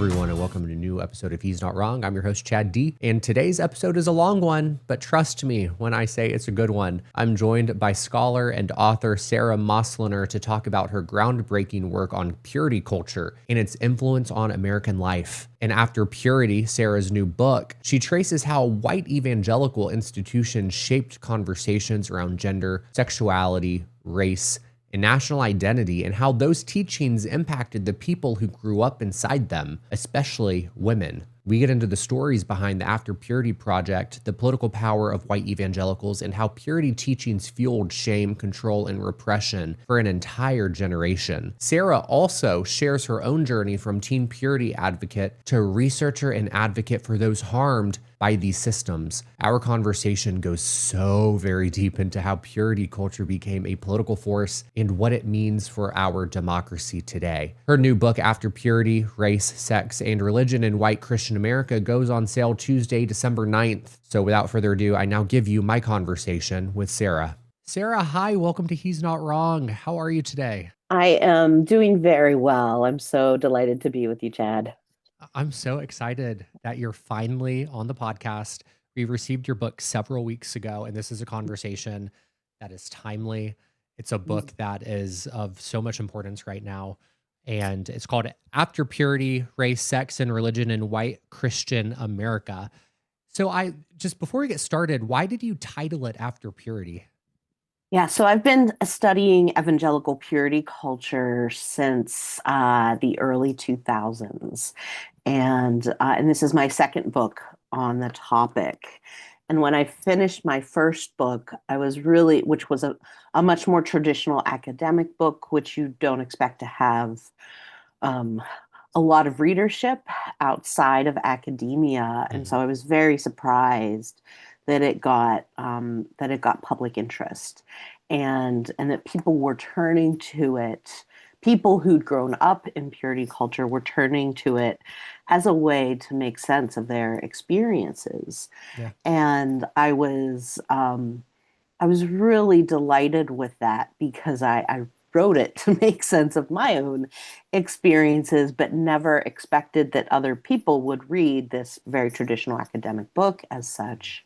everyone, and welcome to a new episode of He's Not Wrong. I'm your host, Chad D. And today's episode is a long one, but trust me when I say it's a good one. I'm joined by scholar and author Sara Moslener to talk about her groundbreaking work on purity culture and its influence on American life. And After Purity, Sara's new book, she traces how white evangelical institutions shaped conversations around gender, sexuality, race, and national identity, and how those teachings impacted the people who grew up inside them, especially women. We get into the stories behind the After Purity project, the political power of white evangelicals, and how purity teachings fueled shame, control, and repression for an entire generation. Sara also shares her own journey from teen purity advocate to researcher and advocate for those harmed by these systems. Our conversation goes so very deep into how purity culture became a political force and what it means for our democracy today. Her new book, After Purity, Race, Sex, and Religion in White Christian America, goes on sale Tuesday, December 9th. So without further ado, I now give you my conversation with Sara. Sara, hi, welcome to He's Not Wrong. How are you today? I am doing very well. I'm so delighted to be with you, Chad. I'm so excited that you're finally on the podcast. We received your book several weeks ago, and this is a conversation that is timely. It's a Mm. book that is of so much importance right now. And it's called After Purity, Race, Sex, and Religion in White Christian America. So just before we get started, why did you title it After Purity? Yeah, so I've been studying evangelical purity culture since the early 2000s. And this is my second book on the topic. And when I finished my first book, I was really, which was a much more traditional academic book, which you don't expect to have um, a lot of readership outside of academia, and so Mhm. I was very surprised that it got public interest, and that people were turning to it. People who'd grown up in purity culture were turning to it as a way to make sense of their experiences, Yeah. and I was really delighted with that because I wrote it to make sense of my own experiences, but never expected that other people would read this very traditional academic book as such.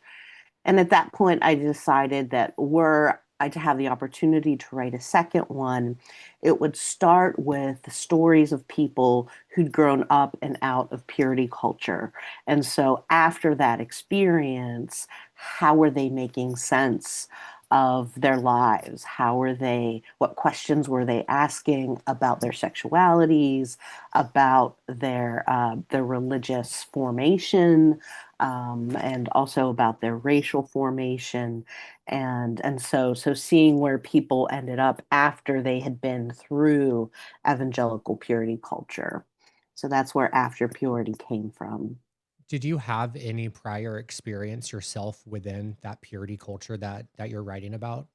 And at that point, I decided that were I to have the opportunity to write a second one, it would start with the stories of people who'd grown up and out of purity culture. And so after that experience, how were they making sense of their lives? What questions were they asking about their sexualities, about their religious formation, and also about their racial formation, and so seeing where people ended up after they had been through evangelical purity culture. So that's where After Purity came from. Did you have any prior experience yourself within that purity culture that you're writing about?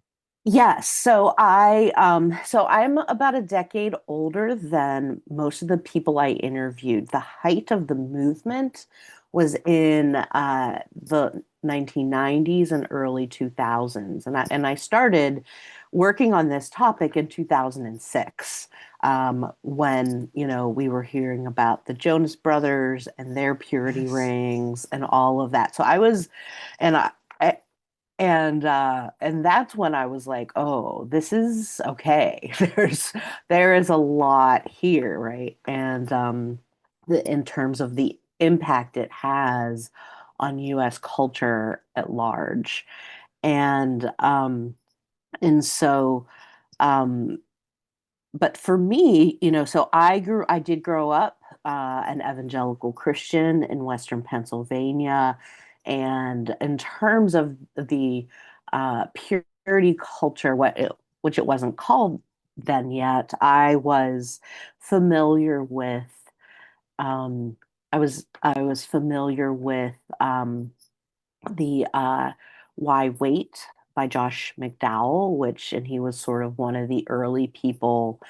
Yes, so I'm about a decade older than most of the people I interviewed. The height of the movement was in the 1990s and early 2000s, and I started working on this topic in 2006, when we were hearing about the Jonas Brothers and their purity Yes. rings and all of that. So I was, and I and that's when I was like, oh, this is okay. There is a lot here, right? In terms of the impact it has on US culture at large. And so um but for me, so I did grow up an evangelical Christian in Western Pennsylvania. And in terms of the purity culture, which it wasn't called then yet, I was familiar with, um, I was familiar with the Why Wait by Josh McDowell, and he was sort of one of the early people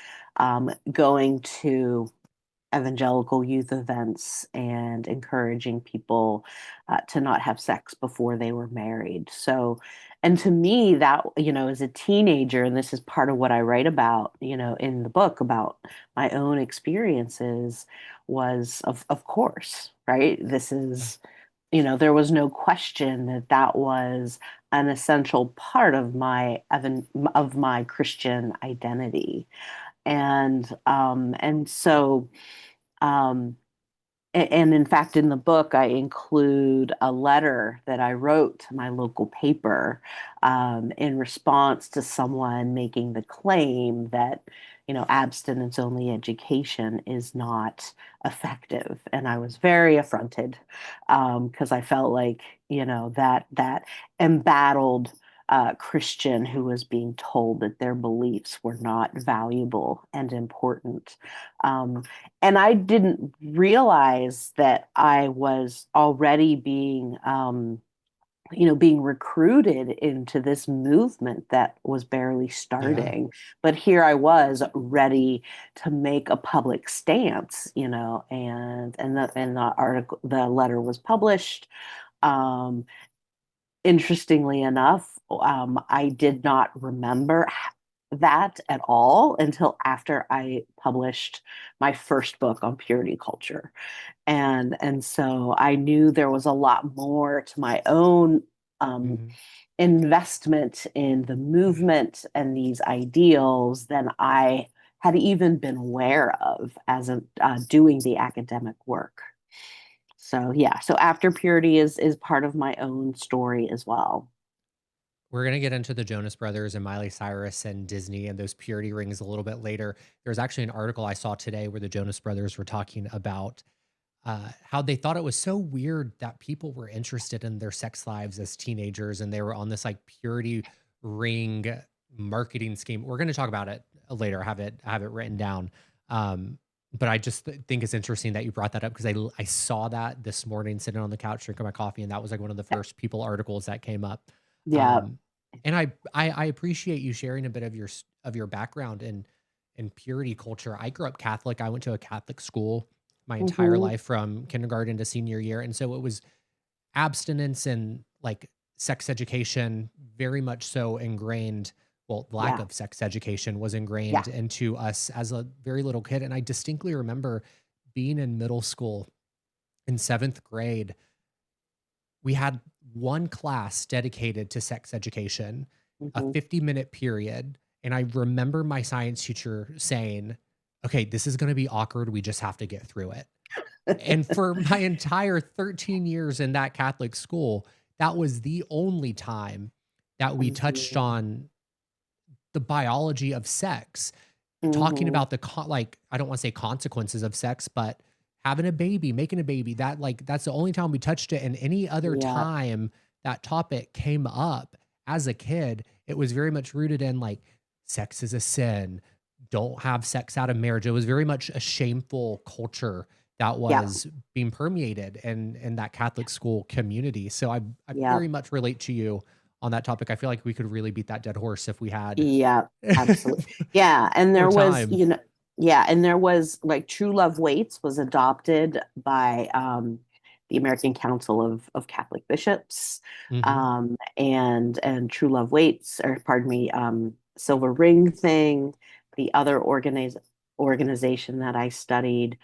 going to evangelical youth events and encouraging people to not have sex before they were married. So And to me, that, as a teenager, and this is part of what I write about, in the book about my own experiences, was of course, right? This Yeah. is, there was no question that that was an essential part of my Christian identity. And so, um, and in fact, in the book, I include a letter that I wrote to my local paper, in response to someone making the claim that, abstinence only education is not effective. And I was very affronted, because I felt like, that embattled Christian who was being told that their beliefs were not valuable and important. Um, and I didn't realize that I was already being recruited into this movement that was barely Yeah. starting. But here I was ready to make a public stance, the letter was published. Um, Interestingly enough, I did not remember that at all until after I published my first book on purity culture. And so I knew there was a lot more to my own Hmm. investment in the movement and these ideals than I had even been aware of as doing the academic work. So yeah, so after purity is part of my own story as well. We're gonna get into the Jonas Brothers and Miley Cyrus and Disney and those purity rings a little bit later. There's actually an article I saw today where the Jonas Brothers were talking about how they thought it was so weird that people were interested in their sex lives as teenagers and they were on this like purity ring marketing scheme. We're going to talk about it later. I have it written down. But I just think it's interesting that you brought that up because I saw that this morning sitting on the couch drinking my coffee, and that was like one of the first people articles that came up. Yeah. Um, and I appreciate you sharing a bit of your background in purity culture. I grew up Catholic. I went to a Catholic school my entire Hmm. life from kindergarten to senior year. And so it was abstinence and like sex education, very much so ingrained. Well, lack Yeah. of sex education was ingrained Yeah. into us as a very little kid. And I distinctly remember being in middle school in seventh grade. We had one class dedicated to sex education, a Hmm. 50-minute period. And I remember my science teacher saying, okay, this is going to be awkward. We just have to get through it. And for my entire 13 years in that Catholic school, that was the only time that we touched Hmm. on the biology of sex, talking Hmm. about like, I don't want to say consequences of sex, but having a baby, making a baby, that's the only time we touched it. And any other Yeah. time that topic came up as a kid, it was very much rooted in like sex is a sin. Don't have sex out of marriage. It was very much a shameful culture that Yeah. was being permeated in that Catholic school community. So I Yeah. very much relate to you on that topic. I feel like we could really beat that dead horse if we had Yeah, absolutely. Yeah, and more there was, time. yeah, and there was like True Love Waits was adopted by the American Council of Catholic Bishops, Mhm. and True Love Waits, or pardon me, Silver Ring Thing, the other organization that I studied,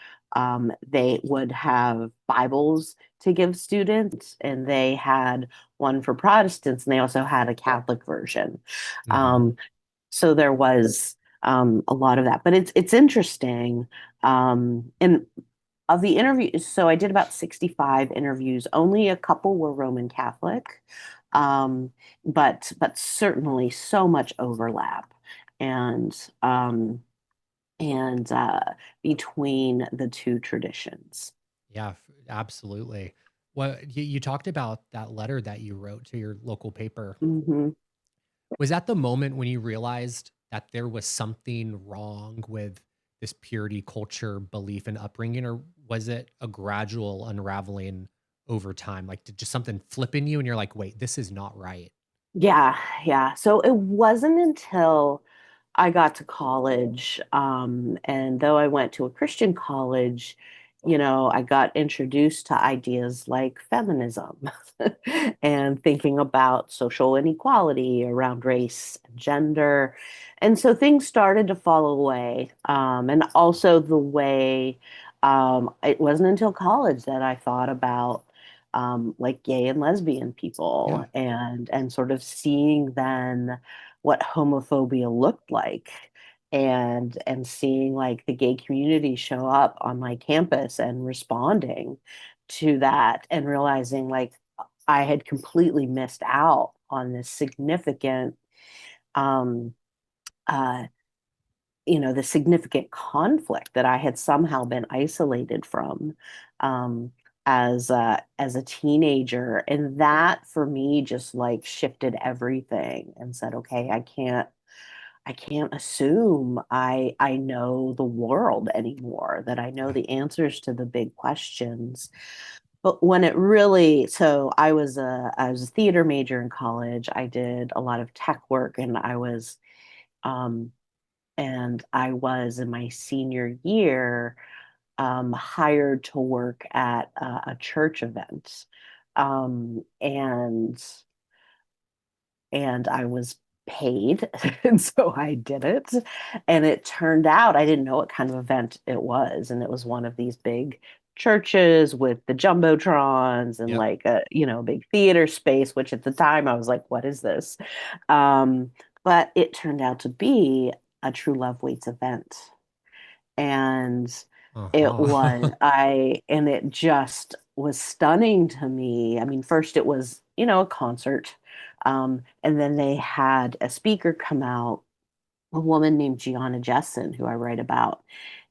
they would have Bibles to give students, and they had one for Protestants, and they also had a Catholic version. Mhm. Um, so there was a lot of that, but it's interesting. And of the interviews, so I did about 65 interviews. Only a couple were Roman Catholic, um, but certainly so much overlap, and um, and between the two traditions. Yeah, absolutely. Well, you talked about that letter that you wrote to your local paper. Hmm. Was that the moment when you realized that there was something wrong with this purity culture belief and upbringing, or was it a gradual unraveling over time? Like, did just something flip in you and you're like, wait, this is not right? Yeah, yeah. So it wasn't until I got to college, and though I went to a Christian college, I got introduced to ideas like feminism and thinking about social inequality around race and gender. And so things started to fall away. And also the way it wasn't until college that I thought about like gay and lesbian Yeah. people and sort of seeing then what homophobia looked like and seeing like the gay community show up on my campus and responding to that and realizing like I had completely missed out on this significant um uh the significant conflict that I had somehow been isolated from um as a teenager, and that for me just like shifted everything and said, okay, I can't assume I know the world anymore, that I know Yeah. the answers to the big questions. But when it really, so I was a theater major in college. I did a lot of tech work, um and I was in my senior year hired to work at a church event. Um and and I was paid. And so I did it. And it turned out I didn't know what kind of event it was. And it was one of these big churches with the jumbotrons and Yep. like a big theater space, which at the time I was like, what is this? Um, but it turned out to be a True Love Waits event. And Uh-huh. it just was stunning to me. I mean, first it was, a concert. And then they had a speaker come out, a woman named Gianna Jessen, who I write about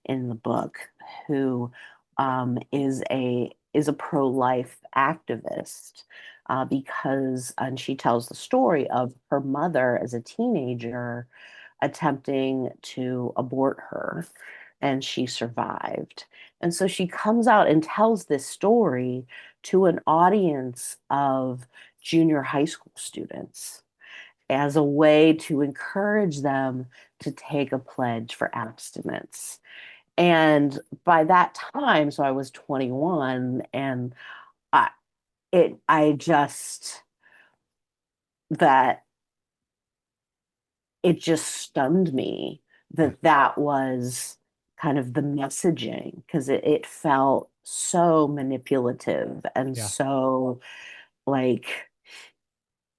in the book, who is a pro-life activist and she tells the story of her mother as a teenager attempting to abort her, and she survived. And so she comes out and tells this story to an audience of junior high school students as a way to encourage them to take a pledge for abstinence. And by that time, so I was 21, and I I just that it just stunned me Yeah. that that was kind of the messaging, because it felt so manipulative and Yeah. so like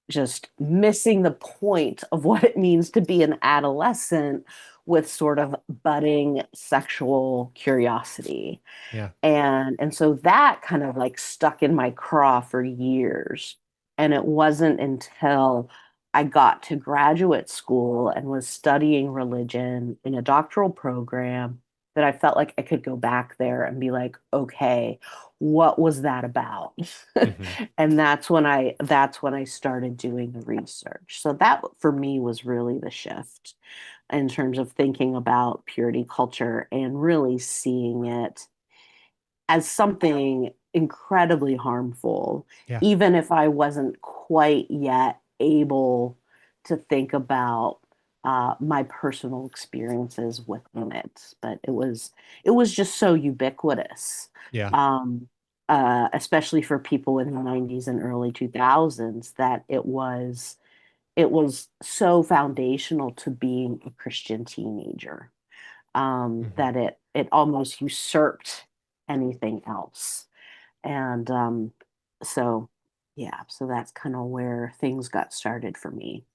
just missing the point of what it means to be an adolescent with sort of budding sexual curiosity. Yeah. And so that kind of like stuck in my craw for years. And it wasn't until I got to graduate school and was studying religion in a doctoral program that I felt like I could go back there and be like, okay, what was that about? Hmm. And that's when I started doing the research. So that for me was really the shift in terms of thinking about purity culture and really seeing it as something incredibly harmful, Yeah. even if I wasn't quite yet able to think about my personal experiences within it. But it was just so ubiquitous, Yeah. especially for people in the 90s and early 2000s, that it was so foundational to being a Christian teenager, Hmm. that it almost usurped anything else. And so, yeah, so that's kind of where things got started for me.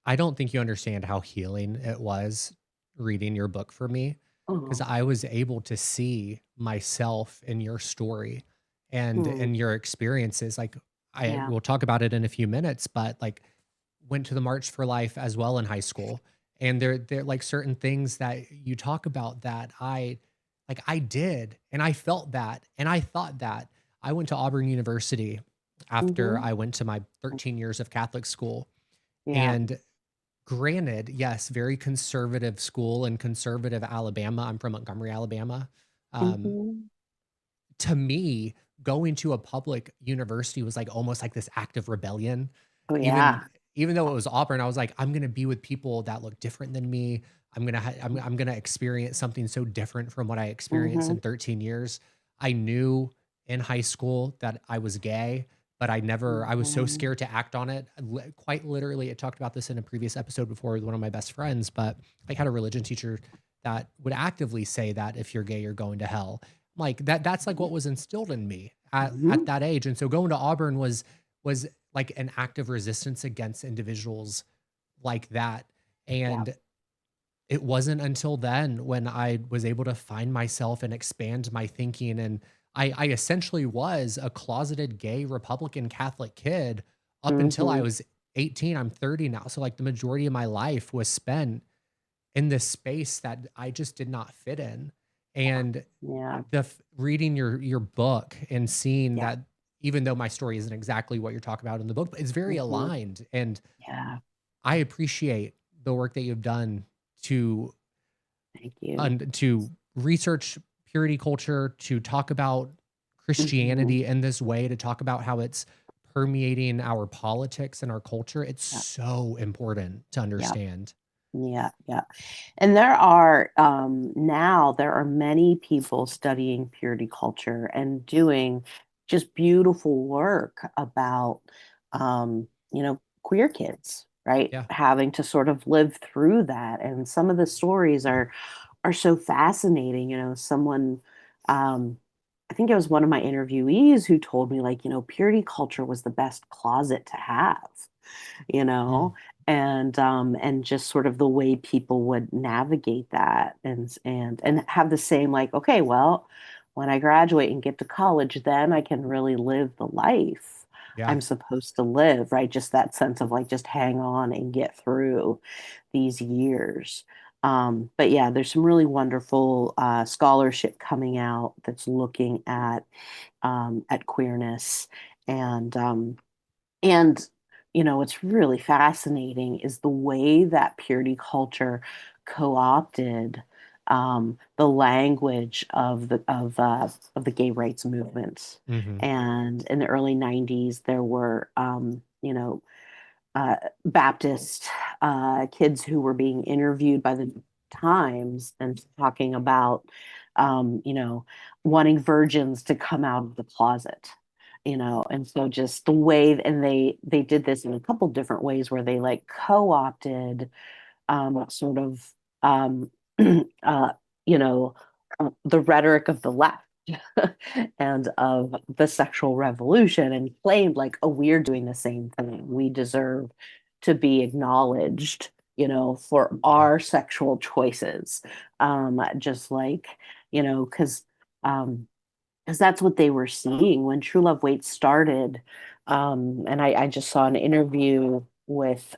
I don't think you understand how healing it was reading your book for me, because Oh, I was able to see myself in your story and mm, in your experiences. Like, I yeah. will talk about it in a few minutes, but like went to the March for Life as well in high school. And there like certain things that you talk about that I did, and I felt that, and I thought that. I went to Auburn University after Hmm. I went to my 13 years of Catholic school. Yeah. And granted, yes, very conservative school in conservative Alabama. I'm from Montgomery, Alabama. Um, Hmm. to me, going to a public university was like almost like this act of rebellion. Oh, Even yeah. even though it was Auburn, I was like, I'm gonna be with people that look different than me. I'm gonna experience something so different from what I experienced Mm-hmm. in 13 years. I knew in high school that I was gay, but I was so Mm-hmm. scared to act on it. Quite literally, I talked about this in a previous episode before with one of my best friends, but I had a religion teacher that would actively say that if you're gay, you're going to hell. Like that's like what was instilled in me at Mm-hmm. that age. And so going to Auburn was like an act of resistance against individuals like that. Yeah. And it wasn't until then when I was able to find myself and expand my thinking, and I essentially was a closeted gay Republican Catholic kid up until I Mm-hmm. was 18. I'm 30 now, so, like, the majority of my life was spent in this space that I just did not fit in, and Yeah. reading your book and seeing Yeah. that even though my story isn't exactly what you're talking about in the book, but it's very Mm-hmm. aligned, and Yeah. I appreciate the work that you've done to Thank you. and to research purity culture, to talk about Mm-hmm. Christianity in this way, to talk about how it's permeating our politics and our culture. It's Yeah. so important to Yeah. understand. Yeah. Yeah. And there are now there are many people studying purity culture and doing just beautiful work about queer kids, right? Yeah. Having to sort of live through that. And some of the stories are so fascinating. Someone I think it was one of my interviewees who told me, like, purity culture was the best closet to have, you Mm, know and just sort of the way people would navigate that and have the same, like, okay, well, when I graduate and get to college, then I can really live the life yeah. I'm supposed to live, right? Just that sense of, like, just hang on and get through these years. But yeah, there's some really wonderful scholarship coming out that's looking at queerness. And um, and what's really fascinating is the way that purity culture co-opted the language of the gay rights movement. Mhm. And in the early '90s, there were Baptist kids who were being interviewed by the Times and talking about, you know, wanting virgins to come out of the closet, and so just the way, and they did this in a couple different ways where they, like, co-opted sort of uh, you know the rhetoric of the left and of the sexual revolution, and claimed, like, oh, we're doing the same thing. We deserve to be acknowledged, for Yeah. our sexual choices. Just like, because that's what they were seeing when True Love Waits started. And I just saw an interview with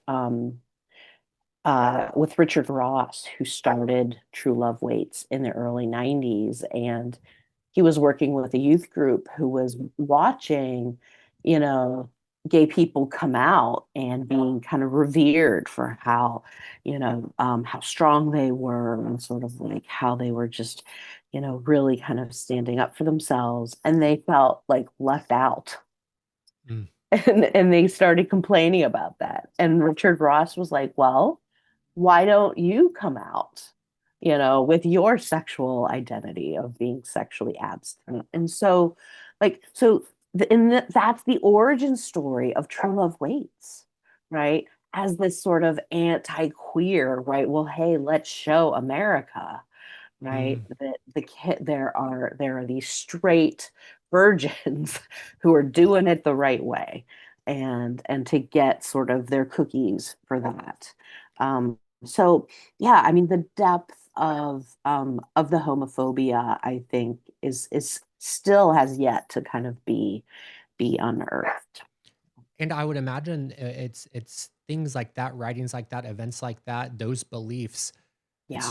Richard Ross, who started True Love Waits in the early '90s. And he was working with a youth group who was watching, you know, gay people come out and being kind of revered for how strong they were, and sort of like how they were just, really kind of standing up for themselves. And they felt like left out. Mm. And they started complaining about that. And Richard Ross was like, well, why don't you come out, with your sexual identity of being sexually abstinent? And so, like, that's the origin story of True Love Waits, right? As this sort of anti-queer, right? Well, hey, let's show America, right? Mm. That there are these straight virgins who are doing it the right way, and to get sort of their cookies for that. So yeah, I mean, the depth of the homophobia, I think, is still has yet to kind of be unearthed. And I would imagine it's things like that, writings like that, events like that, those beliefs Yeah,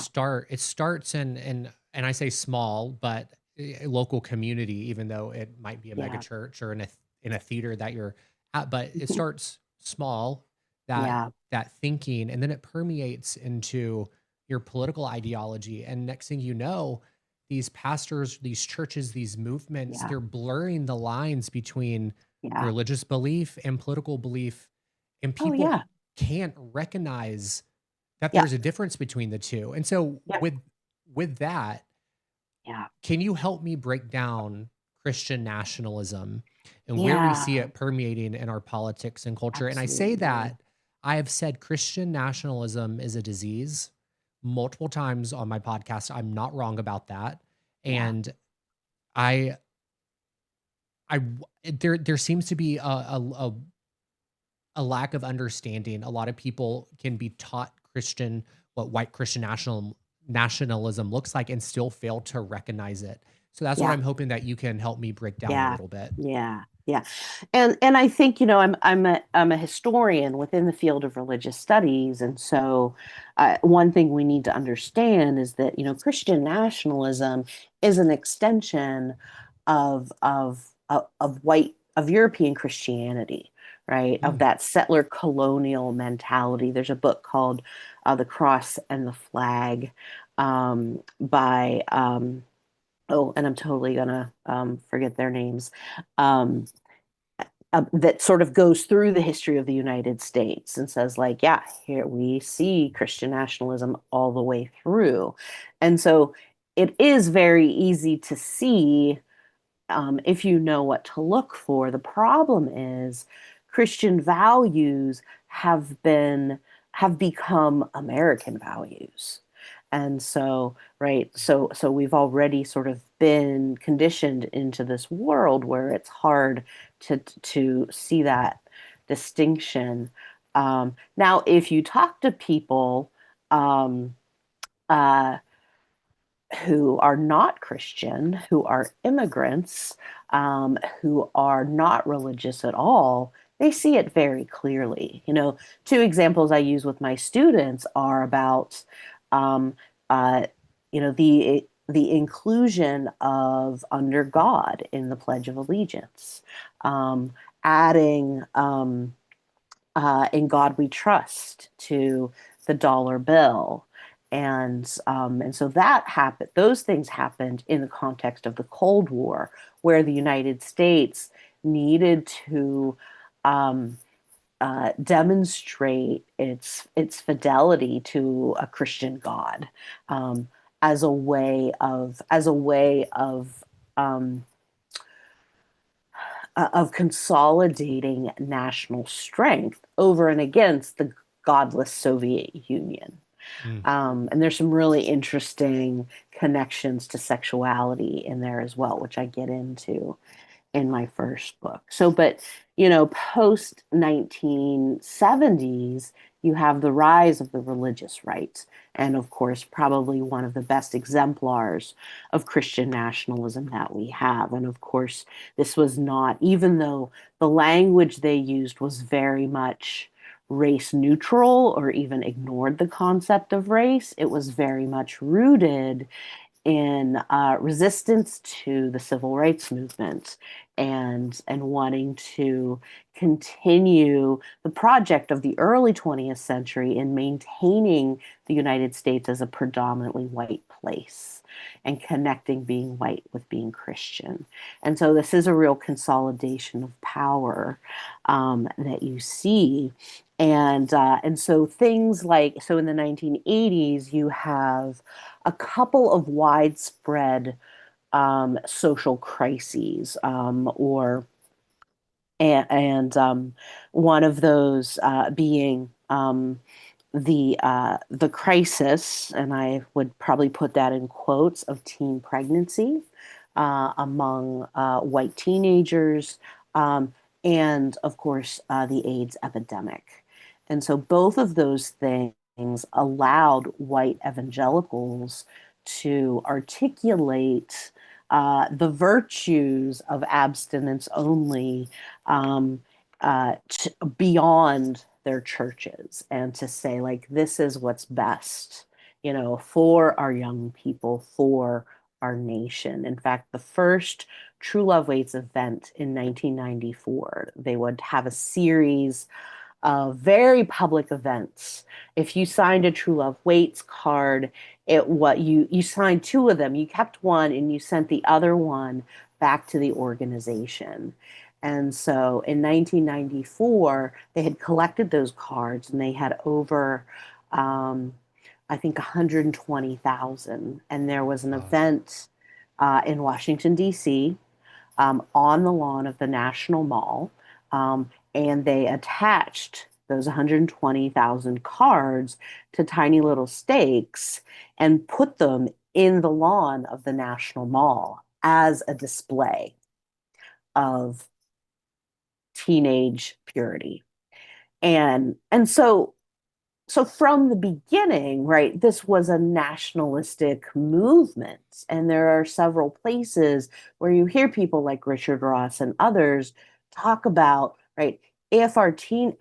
it starts and I say small, but a local community, even though it might be a mega yeah, church or in a theater that you're at, but it starts small, that yeah, that thinking, and then it permeates into your political ideology. And next thing you know, these pastors, these churches, these movements, yeah. they're blurring the lines between Yeah. religious belief and political belief, and Oh people yeah. can't recognize that Yeah. there's a difference between the two. And so Yeah. with that, Yeah. can you help me break down Christian nationalism and where we see Yeah. it permeating in our politics and culture? And I say Absolutely. that I have said Christian nationalism is a disease multiple times on my podcast. I'm not wrong about that. Yeah. And I, there seems to be a lack of understanding. A lot of people can be taught Christian, what white Christian nationalism looks like, and still fail to recognize it. So that's what Yeah. I'm hoping that you can help me break down a Yeah. little bit. Yeah. Yeah. And I think, I'm a historian within the field of religious studies. And so one thing we need to understand is that, Christian nationalism is an extension of white of European Christianity, right? Of Mm, that settler colonial mentality. There's a book called The Cross and the Flag by oh, and I'm totally gonna forget their names, um, that sort of goes through the history of the United States and says, like, yeah, here we see Christian nationalism all the way through. And so it is very easy to see if you know what to look for. The problem is Christian values have become American values. And so, right, so we've already sort of been conditioned into this world where it's hard to see that distinction. Now, if you talk to people um, uh, who are not Christian, who are immigrants, who are not religious at all, they see it very clearly. Two examples I use with my students are about, um, uh, the inclusion of under God in the Pledge of Allegiance, adding in God we trust to the dollar bill. And so that happened. Those things happened in the context of the Cold War, where the United States needed to um, demonstrate its fidelity to a Christian God, um, as a way of consolidating national strength over and against the godless Soviet Union. mm. And there's some really interesting connections to sexuality in there as well, which I get into in my first book. So, but post 1970s, you have the rise of the religious right. And of course, probably one of the best exemplars of Christian nationalism that we have. And of course, this was not, even though the language they used was very much race neutral or even ignored the concept of race, it was very much rooted in resistance to the civil rights movement and wanting to continue the project of the early 20th century in maintaining the United States as a predominantly white place and connecting being white with being Christian. And so this is a real consolidation of power that you see. And so things like, so in the 1980s, you have a couple of widespread social crises, and one of those being the crisis, and I would probably put that in quotes, of teen pregnancy among white teenagers, um, and of course the AIDS epidemic. And so both of those things allowed white evangelicals to articulate the virtues of abstinence only, um, beyond their churches, and to say, like, this is what's best, for our young people, for our nation. In fact, the first True Love Waits event in 1994, they would have a series very public events. If you signed a True Love Waits card, you signed two of them. You kept one and you sent the other one back to the organization. And so in 1994, they had collected those cards and they had over I think 120,000. And there was an Wow. event in Washington, D.C., on the lawn of the National Mall. And they attached those 120,000 cards to tiny little stakes and put them in the lawn of the National Mall as a display of teenage purity. And so from the beginning, right, this was a nationalistic movement. And there are several places where you hear people like Richard Ross and others talk about, right, if our teenagers,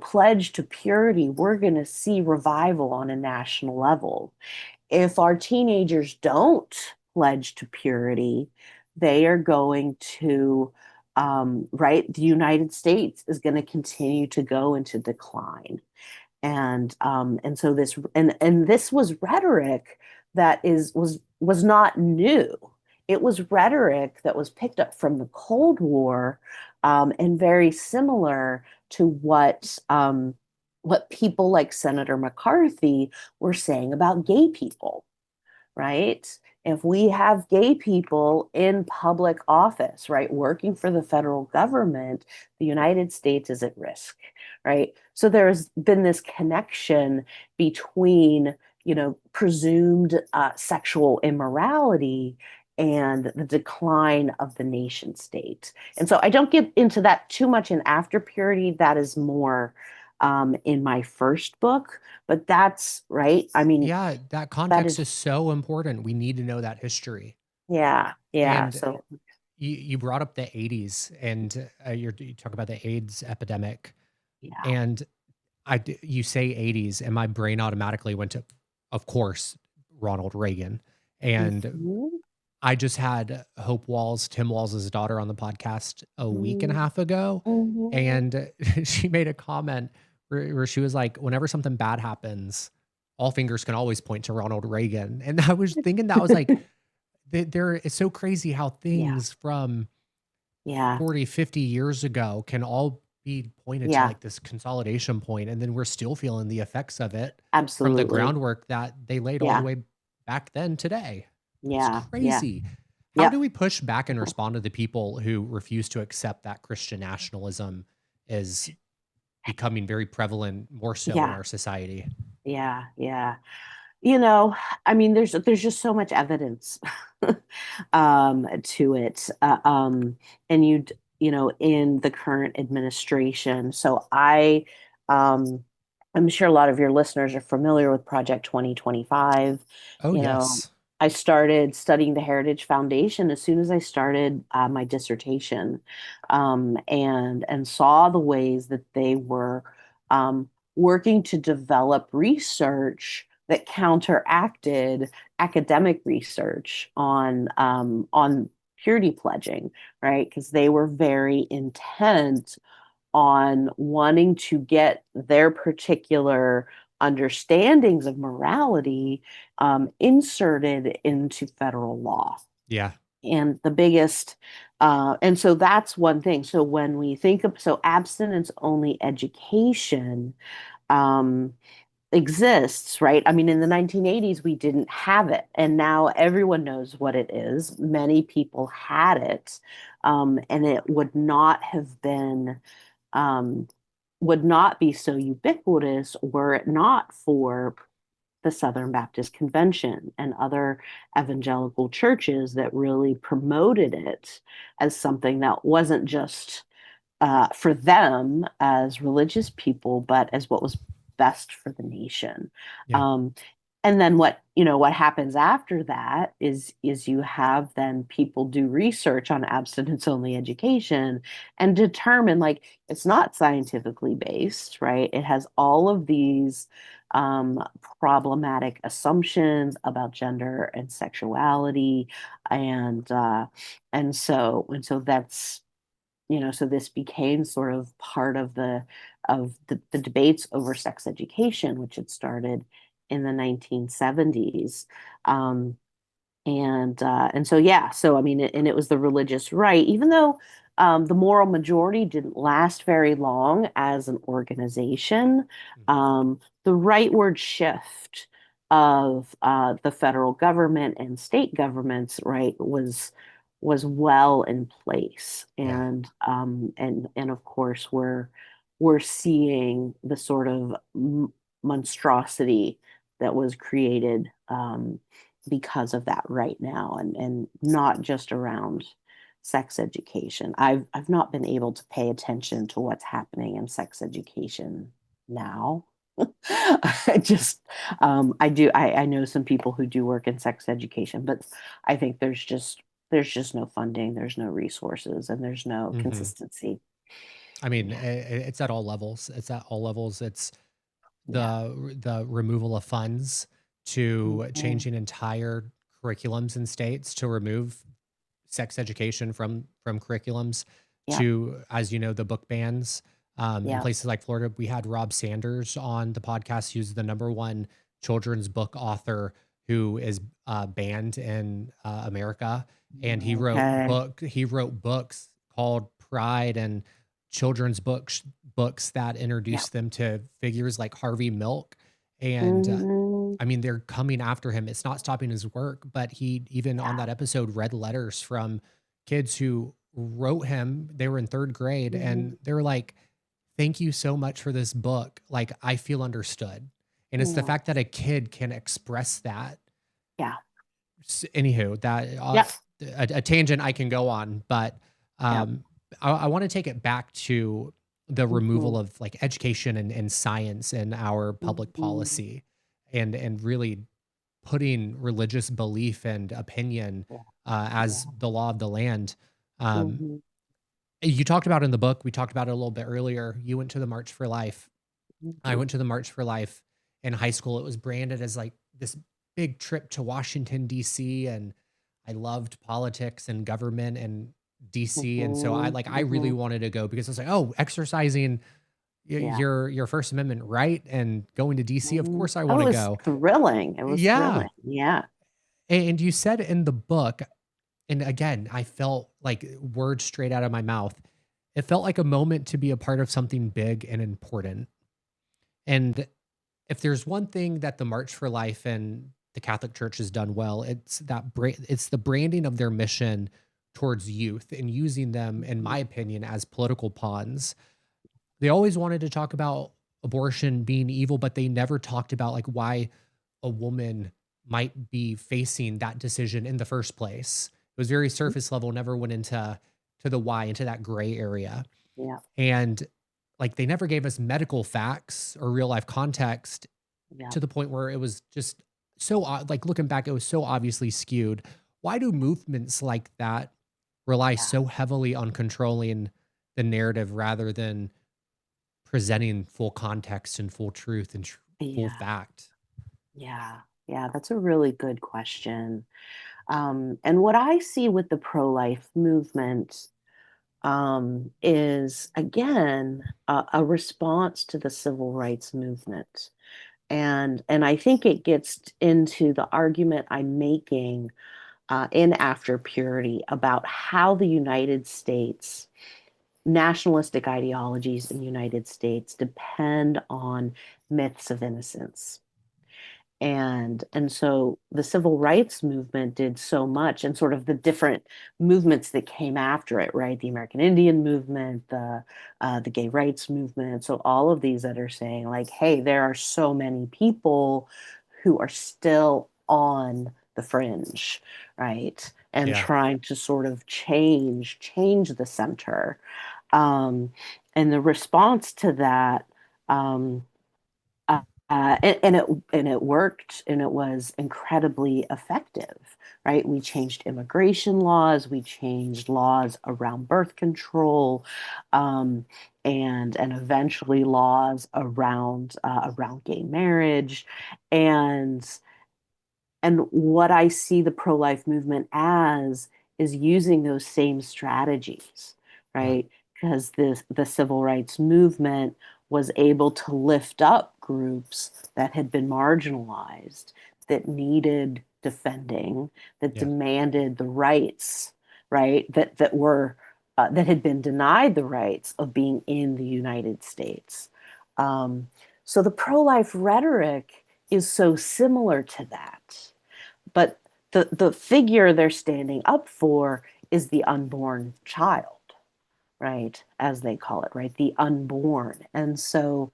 pledge to purity, we're going to see revival on a national level. If our teenagers don't pledge to purity, they are going to, right, the United States is going to continue to go into decline. And so this was rhetoric that was not new. It was rhetoric that was picked up from the Cold War, and very similar to what people like Senator McCarthy were saying about gay people, right? If we have gay people in public office, right, working for the federal government, the United States is at risk, right? So there's been this connection between, presumed sexual immorality and the decline of the nation state. And so I don't get into that too much in After Purity. That is more in my first book, but that's right. I mean, Yeah, that that context is, is so important. We need to know that history. yeah, yeah. And So, you brought up the 80s, and you talk about the AIDS epidemic. yeah. And you say 80s, and my brain automatically went to, of course, Ronald Reagan. And Mhm, I just had Tim Walls' daughter, on the podcast a week and a mhm, half ago. mhm. And she made a comment where she was like, whenever something bad happens, all fingers can always point to Ronald Reagan. And I was thinking, that was like, it's so crazy how Yeah, things from yeah, 40, 50 years ago can all be pointed to yeah, like this consolidation point, and then we're still feeling the effects of it from the absolutely. groundwork that they laid all the Yeah, way back then today. It's yeah, yeah. crazy. How do Yep. we push back and respond to the people who refuse to accept that Christian nationalism is becoming very prevalent, more so in Yeah, our society? yeah, yeah. You know, I mean, there's just so much evidence to it, and in the current administration. So um, I'm sure a lot of your listeners are familiar with Project 2025. Oh, You know, yes. I started studying the Heritage Foundation as soon as I started my dissertation, and saw the ways that they were um, working to develop research that counteracted academic research on purity pledging, right? Because they were very intent on wanting to get their particular understandings of morality inserted into federal law. Yeah. And the biggest, and so that's one thing. So when we think of, so abstinence only education, um, exists, right? I mean, in the 1980s, we didn't have it, and now everyone knows what it is. Many people had it, and it um, would not be so ubiquitous were it not for the Southern Baptist Convention and other evangelical churches that really promoted it as something that wasn't just for them as religious people, but as what was best for the nation. Yeah. Um, and then what happens after that is you have then people do research on abstinence only education and determine like it's not scientifically based, right? It has all of these problematic assumptions about gender and sexuality, and and so that's so this became sort of part of the debates over sex education, which had started in the 1970s. And so yeah, so I mean, and it was the religious right, even though The moral majority didn't last very long as an organization. The rightward shift of the federal government and state governments, right, was well in place, Yeah. and of course we're seeing the sort of monstrosity that was created because of that right now, and not just around sex education. I've not been able to pay attention to what's happening in sex education now. I just I know some people who do work in sex education, but I think there's just no funding, there's no resources, and there's no Hmm. consistency. I mean, Yeah, it's at all levels. It's at all levels. It's yeah. the removal of funds to Mhm. changing entire curriculums in states to remove sex education from curriculums Yeah, to, as you know, the book bans. In yeah. places like Florida, we had Rob Sanders on the podcast, who's the number one children's book author who is banned in America, and Okay. he wrote books called Pride and children's books that Yeah. introduced them to figures like Harvey Milk. And Hmm. I mean, they're coming after him. It's not stopping his work, but he even on Yeah. that episode read letters from kids who wrote him. They were in third grade and Hmm. they were like, "Thank you so much for this book. Like, I feel understood." And it's the Yeah. fact that a kid can express that. Yeah. Anywho, that Yeah. a tangent I can go on, but Yeah. um, I want to take it back to the Hmm. removal of like education and science in our public Hmm. policy, and really putting religious belief and opinion Yeah. as Yeah. the law of the land. Um, Hmm. you talked about in the book, we talked about it a little bit earlier. You went to the March for Life. I Hmm. went to the March for Life in high school. It was branded as like this big trip to Washington, D.C. And I loved politics and government and DC. And so Hmm. I really Hmm. wanted to go because I was like, oh, exercising Yeah. your First Amendment right and going to DC. Of Mhm. course I Oh, want it to was go. thrilling. It was Yeah. thrilling. Yeah. And you said in the book, and again, I felt like words straight out of my mouth. It felt like a moment to be a part of something big and important. And if there's one thing that the March for Life and the Catholic Church has done well, it's it's the branding of their mission towards youth and using them, in Mhm. my opinion, as political pawns. They always wanted to talk about abortion being evil, but they never talked about like why a woman might be facing that decision in the first place. It was very surface level, never went into the why, into that gray area. Yeah. And like they never gave us medical facts or real life context Yeah. to the point where it was just so like looking back, it was so obviously skewed. Why do movements like that rely Yeah. so heavily on controlling the narrative rather than presenting full context and full truth and full Yeah. fact? Yeah. Yeah. That's a really good question. And what I see with the pro-life movement is again a response to the civil rights movement. And I think it gets into the argument I'm making in After Purity about how the United States, nationalistic ideologies in the United States depend on myths of innocence. And so the civil rights movement did so much, and sort of the different movements that came after it, right? The American Indian movement, the gay rights movement. So all of these that are saying like, hey, there are so many people who are still on the fringe, right? And Yeah. trying to sort of change the center. Um, and the response to that, um, uh, and it worked, and it was incredibly effective, right? We changed immigration laws, we changed laws around birth control, um, and eventually laws around gay marriage, and and what I see the pro life movement as is using those same strategies, Yeah. right? Because the civil rights movement was able to lift up groups that had been marginalized, that needed defending, that Yeah. demanded the rights, right? That were, that had been denied the rights of being in the United States. Um, so the pro-life rhetoric is so similar to that, but the figure they're standing up for is the unborn child, right? As they call it, right? The unborn. And so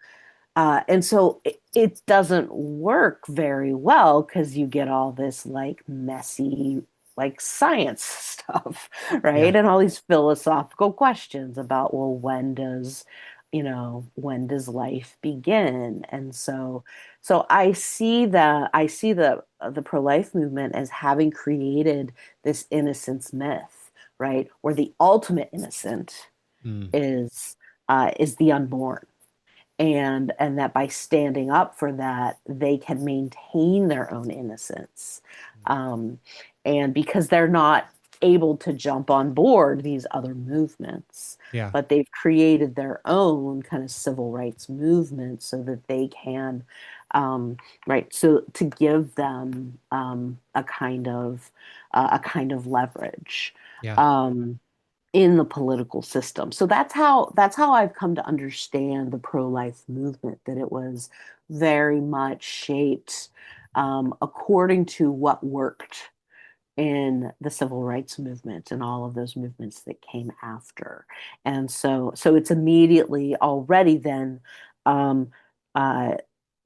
it doesn't work very well because you get all this like messy, like science stuff, Yeah. right? And all these philosophical questions about, well, when does life begin? And so I see the pro-life movement as having created this innocence myth, right? Where the ultimate innocent Mm. is the unborn, and that by standing up for that they can maintain their own innocence, um, and because they're not able to jump on board these other movements, Yeah. but they've created their own kind of civil rights movement so that they can, um, right, so to give them a kind of leverage, Yeah. um, in the political system. So that's how I've come to understand the pro-life movement, that it was very much shaped according to what worked in the civil rights movement and all of those movements that came after. And so it's immediately already then um, uh,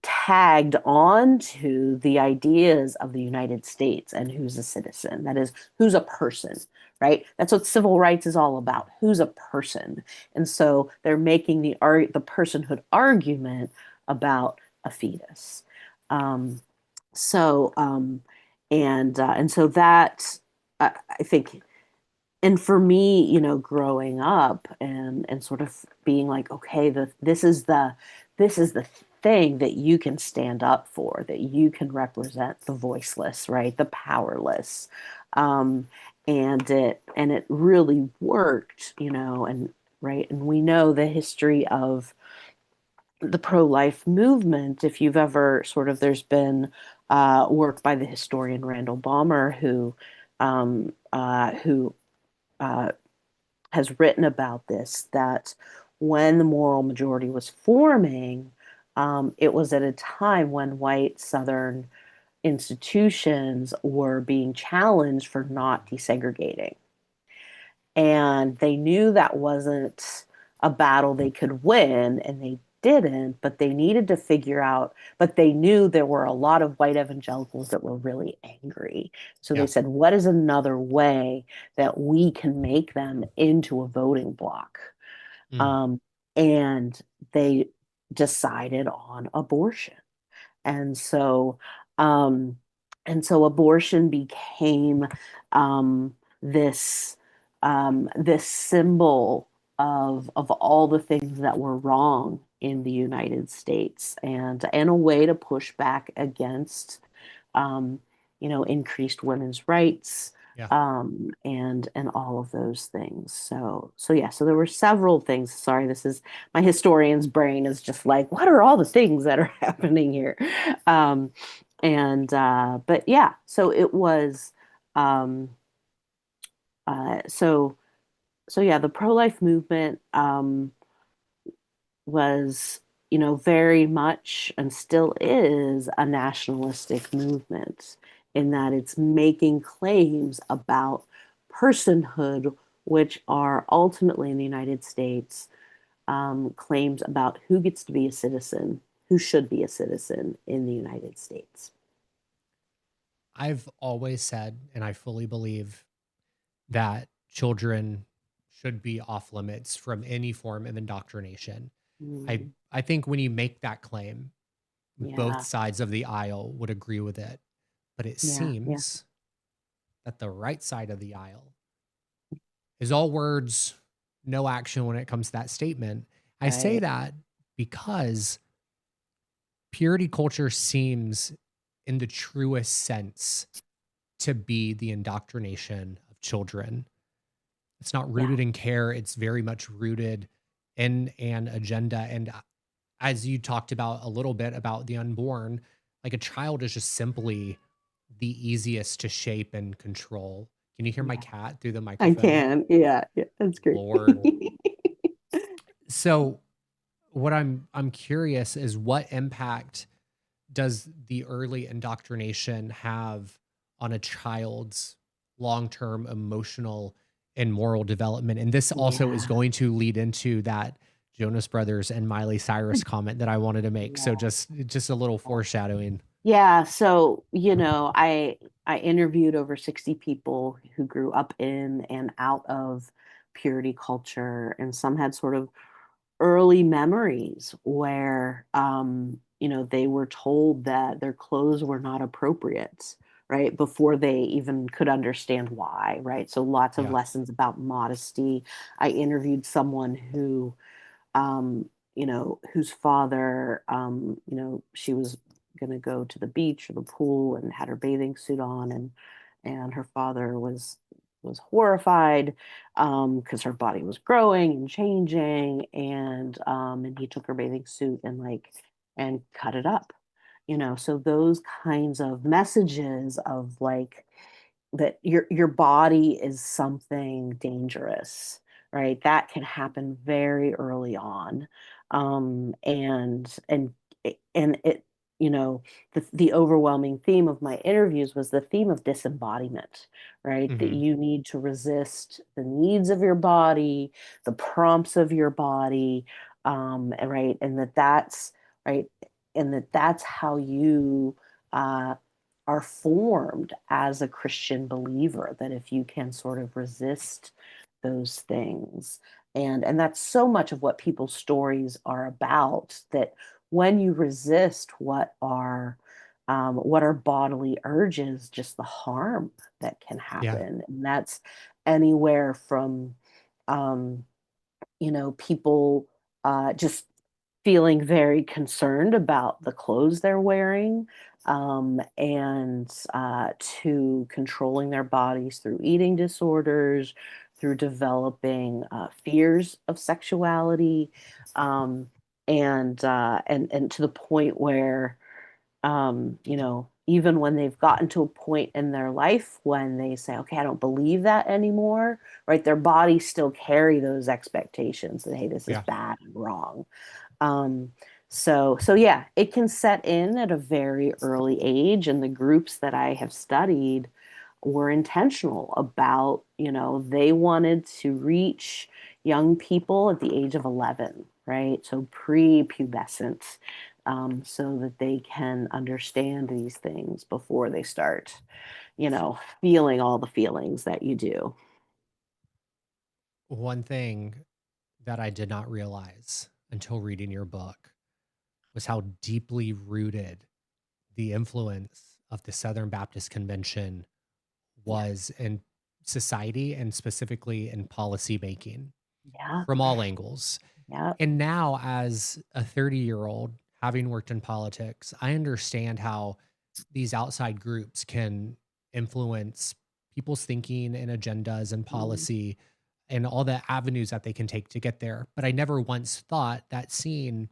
tagged on to the ideas of the United States and who's a citizen. That is, who's a person, right? That's what civil rights is all about. Who's a person? And so they're making the personhood argument about a fetus. Um, so and so that I think, and for me, growing up and sort of being like, okay, this is the thing that you can stand up for, that you can represent the voiceless, right, the powerless, um, and it really worked, and right, and we know the history of the pro-life movement. If you've ever sort of, there's been work by the historian Randall Balmer who uh, has written about this, that when the moral majority was forming, it was at a time when white Southern institutions were being challenged for not desegregating. And they knew that wasn't a battle they could win, and they didn't, but they needed to figure out, but they knew there were a lot of white evangelicals that were really angry. So they Yeah. said, what is another way that we can make them into a voting bloc? Mm. Um, and they decided on abortion. And so, um, and so abortion became this this symbol of all the things that were wrong in the United States, and a way to push back against um, increased women's rights, Yeah. and all of those things. So yeah, so there were several things. Sorry, this is my historian's brain is just like, what are all the things that are happening here? Um, but yeah, so it was um, so yeah, the pro-life movement was, very much and still is a nationalistic movement, in that it's making claims about personhood, which are ultimately in the United States claims about who gets to be a citizen, who should be a citizen in the United States. I've always said, and I fully believe, that children should be off limits from any form of indoctrination. I Mm, I think when you make that claim, both yeah, sides of the aisle would agree with it. But it yeah, yeah, seems that the right side of the aisle is all words, no action when it comes to that statement. I say right. that because purity culture seems, in the truest sense, to be the indoctrination of children. It's not Yeah, rooted in care, it's very much rooted in an agenda. And as you talked about a little bit about the unborn, like a child is just simply the easiest to shape and control. Can you hear my Yeah. cat through the I microphone? can. Yeah. Yeah. That's great. Lord. So what I'm curious is what impact does the early indoctrination have on a child's long-term emotional and moral development? And this also is Yeah. going to lead into that Jonas Brothers and Miley Cyrus comment that I wanted to make. So Yeah. just a little foreshadowing. Yeah, so I interviewed over 60 people who grew up in and out of purity culture, and some had sort of early memories where they were told that their clothes were not appropriate, right? Before they even could understand why, right? So lots of Yeah. lessons about modesty. I interviewed someone who whose father, she was going to go to the beach or the pool and had her bathing suit on, and her father was horrified because her body was growing and changing, and he took her bathing suit and cut it up. So those kinds of messages of like that your body is something dangerous, right? That can happen very early on. And it, the overwhelming theme of my interviews was the theme of disembodiment, right? That Hmm. you need to resist the needs of your body, the prompts of your body, right? Right, and that's how you are formed as a Christian believer, that if you can sort of resist those things. And that's so much of what people's stories are about, that when you resist what are bodily urges, just the harm that can Yeah. happen. And that's anywhere from um, people just feeling very concerned about the clothes they're wearing, and to controlling their bodies through eating disorders, through developing fears of sexuality, um, and to the point where even when they've gotten to a point in their life when they say, okay, I don't believe that anymore, right? Their bodies still carry those expectations that, hey, this is Yeah. bad and wrong. Um, so yeah, it can set in at a very early age, and the groups that I have studied were intentional about, they wanted to reach young people at the age of 11, right? So pre-pubescent, so that they can understand these things before they start, feeling all the feelings that you do. One thing that I did not realize until reading your book was how deeply rooted the influence of the Southern Baptist Convention Yeah, was in society and specifically in policy making yeah, from all angles. yeah. And now, as a 30-year-old, having worked in politics, I understand how these outside groups can influence people's thinking and agendas and Mm, policy and all the avenues that they can take to get there. But I never once thought that seeing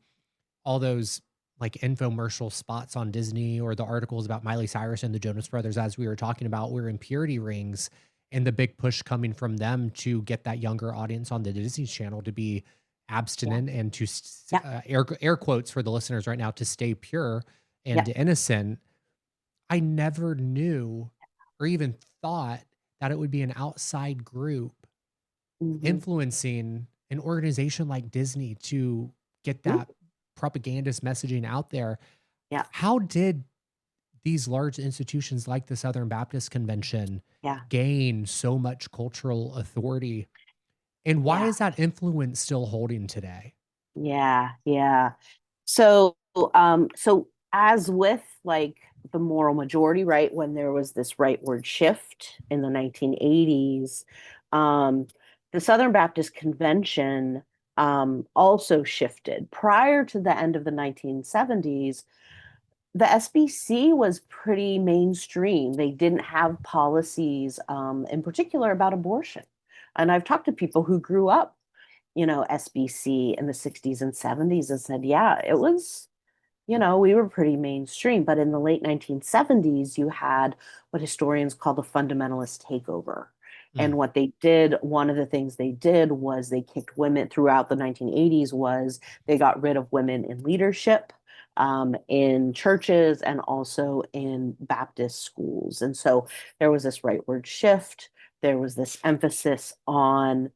all those like infomercial spots on Disney or the articles about Miley Cyrus and the Jonas Brothers, as we were talking about, were impurity rings, and the big push coming from them to get that younger audience on the Disney Channel to be yeah, abstinent and to yeah, air quotes for the listeners right now, to stay pure yeah. and innocent. I never knew or even thought that it would be an outside group Hmm. influencing an organization like Disney to get that propagandist messaging out there. Yeah, How did these large institutions like the Southern Baptist Convention yeah, gain so much cultural authority? And why yeah. is that influence still holding today? Yeah, yeah. So as with like the moral majority, right, when there was this rightward shift in the 1980s, um, the Southern Baptist Convention also shifted. Prior to the end of the 1970s, the SBC was pretty mainstream. They didn't have policies, in particular about abortion. And I've talked to people who grew up, SBC in the 60s and 70s, and said, yeah, it was, we were pretty mainstream. But in the late 1970s, you had what historians call the fundamentalist takeover. And Mm. what they did, one of the things they did was they kicked women throughout the 1980s was they got rid of women in leadership in churches and also in Baptist schools. And so there was this rightward shift. There was this emphasis on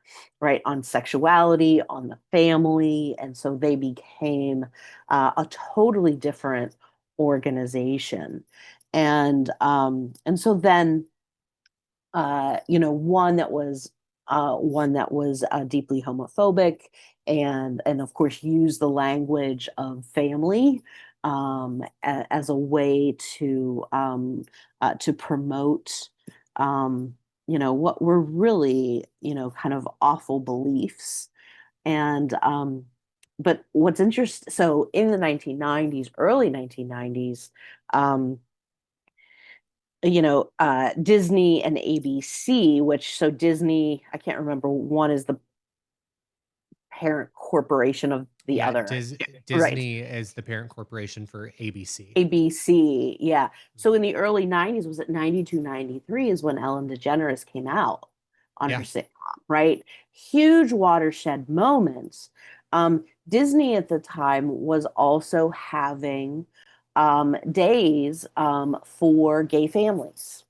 on sexuality, on the family, and so they became a totally different organization. And so then one that was deeply homophobic and of course used the language of family as a way to promote what were really kind of awful beliefs and but what's interesting, so in the 1990s, early 1990s, um, Disney and ABC, which so Disney, I can't remember, one is the parent corporation of the Yeah, other. Right. Disney is the parent corporation for ABC. ABC, yeah. So in the early 90s, was it 92, 93 is when Ellen DeGeneres came out on her Yeah. sitcom, right? Huge watershed moments. Disney at the time was also having days for gay families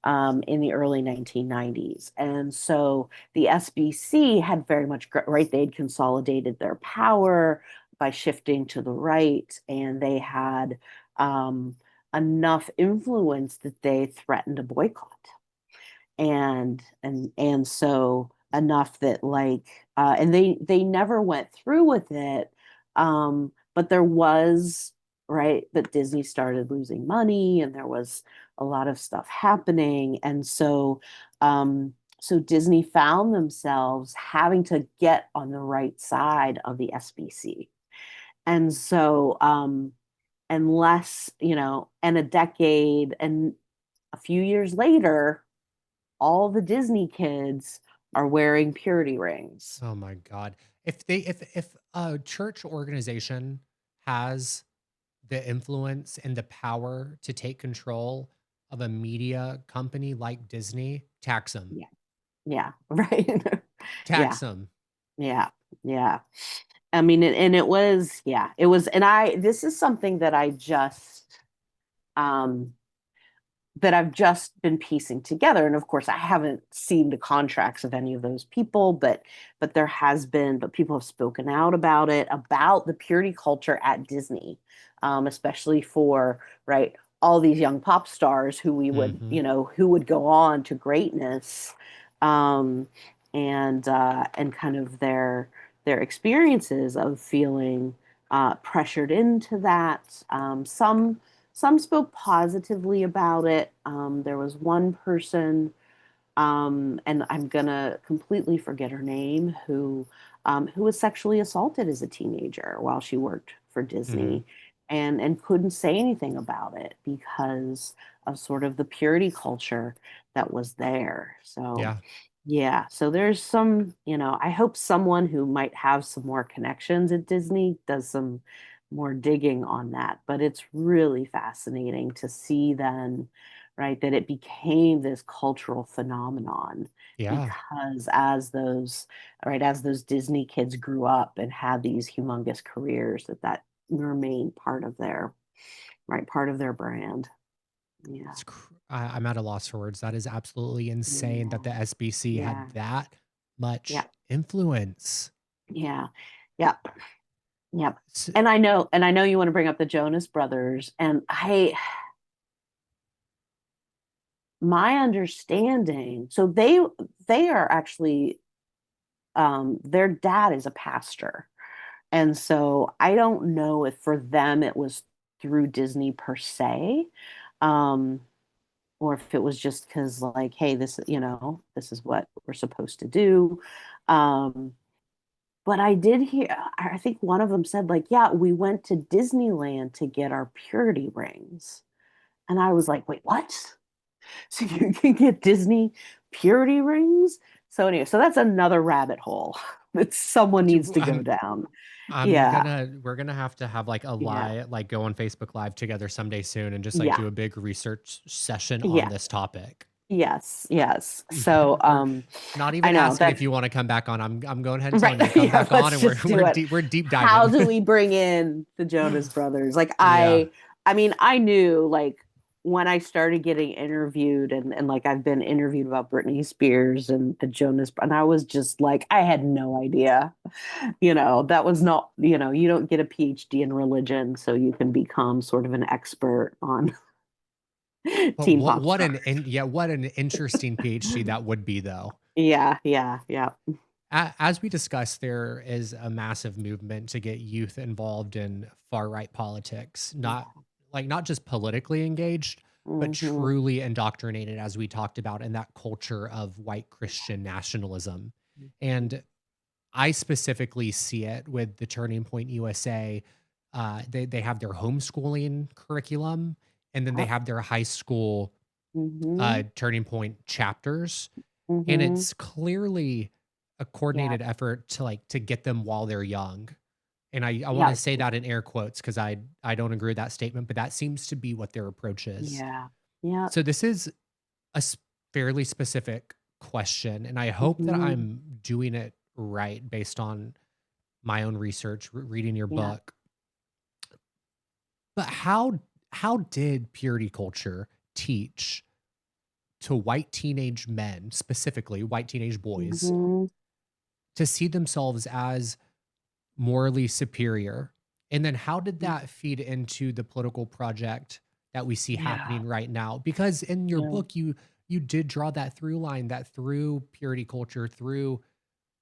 in the early 1990s. And so the SBC had very much, right, they'd consolidated their power by shifting to the right, and they had um, enough influence that they threatened a boycott, and so enough that and they never went through with it, but there was right, but Disney started losing money, and there was a lot of stuff happening, and so Disney found themselves having to get on the right side of the SBC. And so, unless, and a decade and a few years later, all the Disney kids are wearing purity rings. Oh my God. If a church organization has the influence and the power to take control of a media company like Disney, tax them. Yeah. Yeah. Right. Yeah. Tax them. Yeah. Yeah. I mean, and it was, yeah, it was, this is something um, that I've just been piecing together. And of course, I haven't seen the contracts of any of those people, but there has been, but people have spoken out about it, about the purity culture at Disney, especially for right all these young pop stars who we would, Hmm. who would go on to greatness, um, and kind of their experiences of feeling pressured into that. Some spoke positively about it. There was one person, and I'm gonna completely forget her name, who was sexually assaulted as a teenager while she worked for Hmm. Disney, and couldn't say anything about it because of sort of the purity culture that was there. So Yeah. yeah, so there's some, I hope someone who might have some more connections at Disney does some more digging on that. But it's really fascinating to see then, right, that it became this cultural phenomenon Yeah. because as those Disney kids grew up and had these humongous careers, that remained part of their brand. Yeah. I'm at a loss for words. That is absolutely insane that Yeah. the SBC had Yeah. that Yeah. much influence. Yeah. Yeah. Yep. S- And I know you want to bring up the Jonas Brothers, and my understanding, so they are actually their dad is a pastor. And so I don't know if for them it was through Disney per se, um, or if it was just because like, hey, this is what we're supposed to do. Um, But I did hear, I think one of them said, like, yeah, we went to Disneyland to get our purity rings. And I was like, wait, what? So you can get Disney purity rings? So anyway, so that's another rabbit hole that someone needs to go I'm down. I'm Yeah, gonna we're gonna have to have like a yeah, live, like go on Facebook Live together someday soon and just like yeah, do a big research session on yeah. this topic. Yes, yes. So We're not I even know asking if that's you want to come back on. I'm going ahead and telling you to right. come Yeah, back on, let's and we're just do it. we're deep How diving. do we bring in the Jonas Brothers? Like Yeah. I mean, I knew like when I started getting interviewed and like I've been interviewed about Britney Spears and the Jonas, and I was just like, I had no idea. That was not, you don't get a PhD in religion, so you can become sort of an expert on But teen what pop what an stars. yeah, what an interesting PhD that would be though. Yeah, yeah, yeah. As we discussed, there is a massive movement to get youth involved in far right politics, not just politically engaged, but Hmm. truly indoctrinated, as we talked about, in that culture of white Christian nationalism. And I specifically see it with the Turning Point USA. They have their homeschooling curriculum, and then they Yep. have their high school Hmm. Turning Point chapters, and Hmm. it's clearly a Yeah. coordinated effort to get them while they're young. And I want Yeah. to say that in air quotes because I don't agree with that statement, but that seems to be what their approach is. Yeah. Yeah. So this is a fairly specific question, and I hope that Hmm. I'm doing it right based on my own research, reading your Yeah. book. But how did purity culture teach to white teenage men, specifically white teenage boys, Hmm. to see themselves as morally superior? And then how did that feed into the political project that we see Yeah. happening right now? Because in your Yeah. book, you did draw that through line that through purity culture, through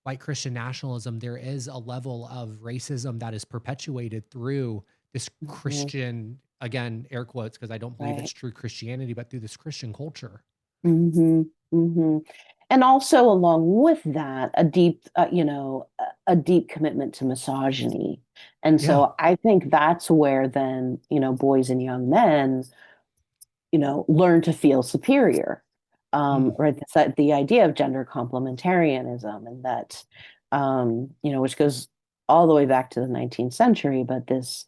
white Christian nationalism, there is a level of racism that is perpetuated through this Hmm. Christian, again, air quotes, because I don't believe it's Right. true Christianity, but through this Christian culture. Hmm. Hmm. And also along with that, a deep commitment to misogyny. And Yeah. so I think that's where then, boys and young men learn to feel superior. Mm, Right. The idea of gender complementarianism and that, which goes all the way back to the 19th century, but this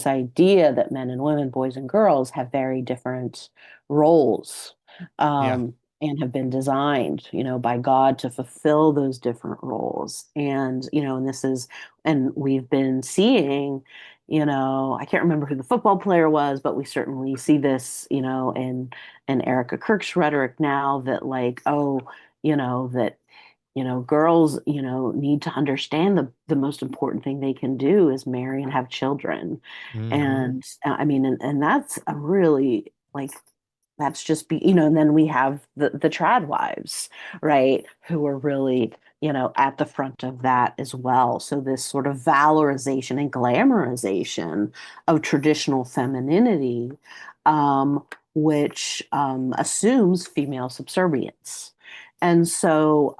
idea that men and women, boys and girls have very different roles, yeah. and have been designed, by God to fulfill those different roles. And we've been seeing, I can't remember who the football player was, but we certainly see this, in Erica Kirk's rhetoric now that like, oh, that girls, need to understand the most important thing they can do is marry and have children. Hmm. And I mean, and that's a really like that's just and then we have the trad wives, right, who are really, at the front of that as well. So this sort of valorization and glamorization of traditional femininity, which assumes female subservience. And so,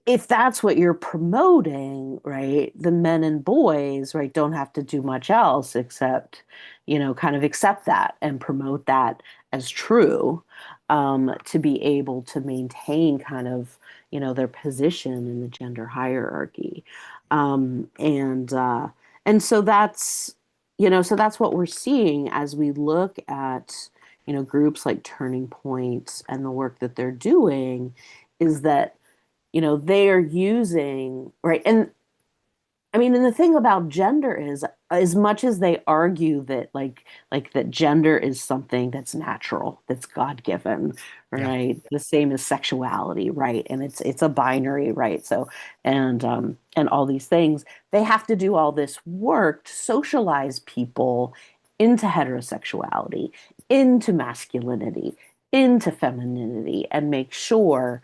if that's what you're promoting, right, the men and boys, right, don't have to do much else except, kind of accept that and promote that as true, to be able to maintain kind of, their position in the gender hierarchy. Um, and uh, and so that's what we're seeing as we look at, groups like Turning Point and the work that they're doing, is that they are using, right? And I mean, and the thing about gender is, as much as they argue that like that gender is something that's natural, that's God given, Yeah. right? The same as sexuality, right? And it's a binary, right? So and all these things, they have to do all this work to socialize people into heterosexuality, into masculinity, into femininity, and make sure,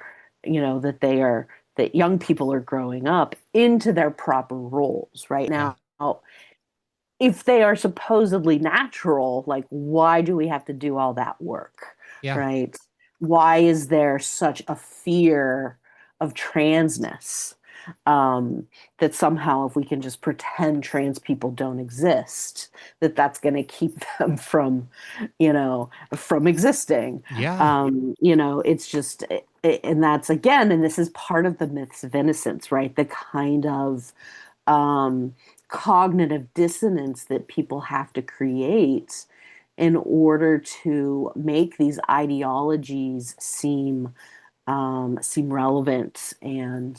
that young people are growing up into their proper roles right Yeah. now. If they are supposedly natural, like why do we have to do all that work, Yeah. right? Why is there such a fear of transness, that somehow if we can just pretend trans people don't exist, that's going to keep them from existing? Yeah. It's just, and that's again, and this is part of the myths of innocence, right? The kind of um, cognitive dissonance that people have to create in order to make these ideologies seem relevant and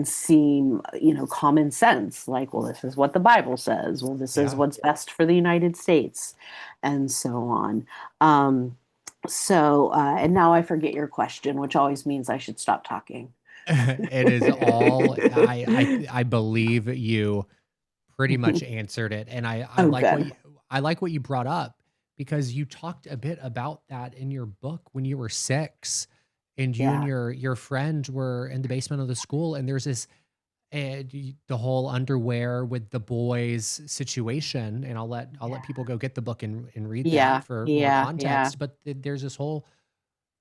seem, common sense. Like, well, this is what the Bible says. Well, this is Yeah. what's best for the United States, and so on. And now I forget your question, which always means I should stop talking. It is all I believe you pretty much answered it, and I Oh, like good. I like what you brought up because you talked a bit about that in your book when you were 6 and you and Yeah. your friend were in the basement of the school, and there's this the whole underwear with the boys situation, and I'll let Yeah. people go get the book and read that Yeah. for more Yeah. Yeah. context, but there's this whole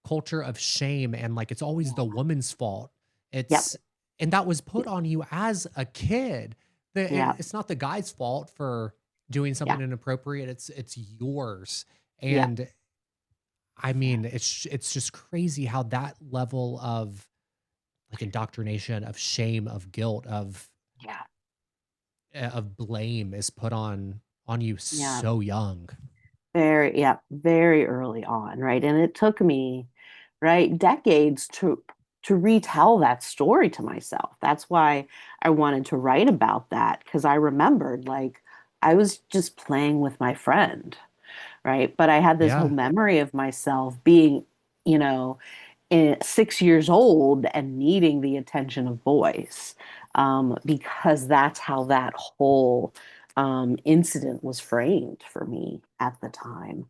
culture of shame and like it's always the woman's fault. Yep. It's and that was put on you as a kid. Yeah. It's not the guy's fault for doing Yeah. something inappropriate. It's yours. Yeah. And I mean, it's just crazy how that level of like indoctrination, of shame, of guilt, Yeah. of blame is put on you Yeah. so young. Very early on, right? And it took me, right, decades to retell that story to myself. That's why I wanted to write about that because I remembered like I was just playing with my friend, right? But I had this whole Yeah. memory of myself being, you know, 6 years old and needing the attention of boys, because that's how that whole incident was framed for me at the time.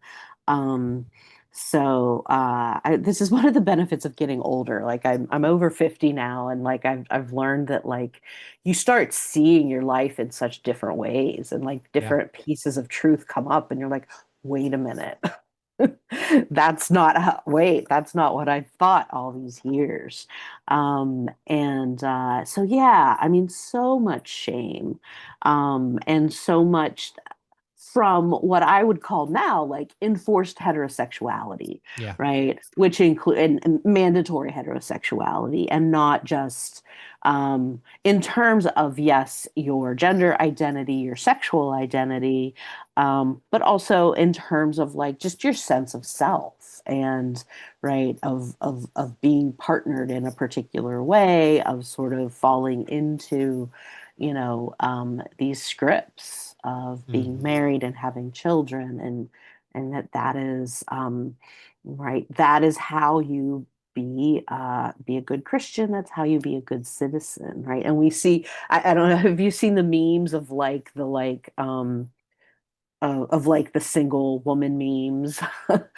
Um, this is one of the benefits of getting older. Like I'm over 50 now, and like I've learned that like you start seeing your life in such different ways, and like Yeah. different pieces of truth come up, and you're like, wait a minute. That's not what I thought all these years. Yeah, I mean, so much shame, and so much from what I would call now like enforced heterosexuality, Yeah. right? Which include and mandatory heterosexuality, and not just in terms of, yes, your gender identity, your sexual identity, but also in terms of like just your sense of self and right of being partnered in a particular way, of sort of falling into these scripts of being Mhm. married and having children, and that is right. That is how you be a good Christian. That's how you be a good citizen, right? And we see. I don't know. Have you seen the memes of like of like the single woman memes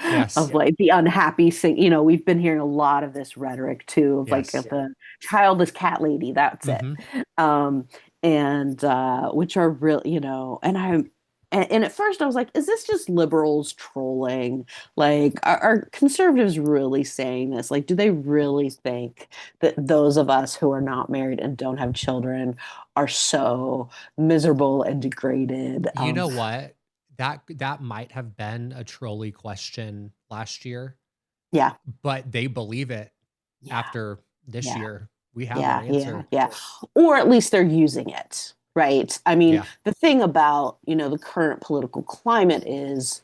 Yes. of like the unhappy we've been hearing a lot of this rhetoric too of like of Yes. the childless cat lady, that's it. Mhm. um and which are real, and at first I was like, is this just liberals trolling? Like, are conservatives really saying this? Like, do they really think that those of us who are not married and don't have children are so miserable and degraded? You know what? That might have been a trolley question last year, Yeah, but they believe it yeah, after this yeah, year. We have our yeah, answer. yeah. Or at least they're using it, right? I mean, Yeah. the thing about, the current political climate is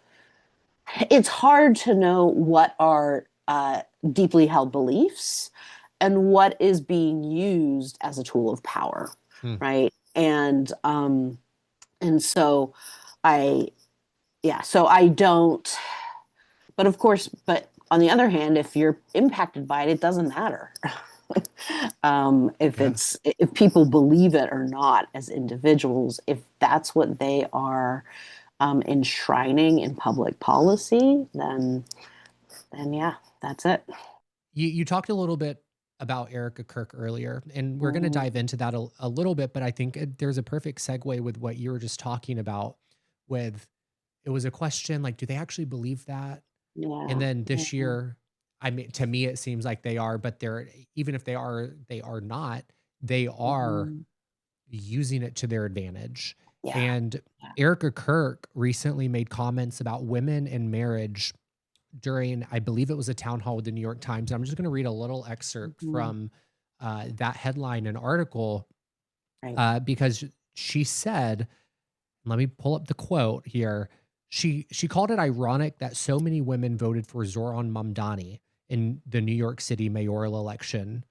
it's hard to know what are deeply held beliefs and what is being used as a tool of power, Mm. right? And so I yeah, so I don't, but of course, but on the other hand, if you're impacted by it, it doesn't matter. Yeah. If people believe it or not as individuals, if that's what they are enshrining in public policy, then yeah, that's it. You talked a little bit about Erica Kirk earlier, and we're going to Mhm. dive into that a little bit, but I think there's a perfect segue with what you were just talking about with it was a question like, do they actually believe that? And Yeah, then yeah. this year, I mean, to me, it seems like they are, but they're even if they are not, they are Mhm. using it to their advantage. Yeah, And yeah. Erica Kirk recently made comments about women in marriage during, I believe it was a town hall with the New York Times. I'm just going to read a little excerpt Mhm. from that headline and article Right. because she said, let me pull up the quote here. She called it ironic that so many women voted for Zoran Mamdani in the New York City mayoral election.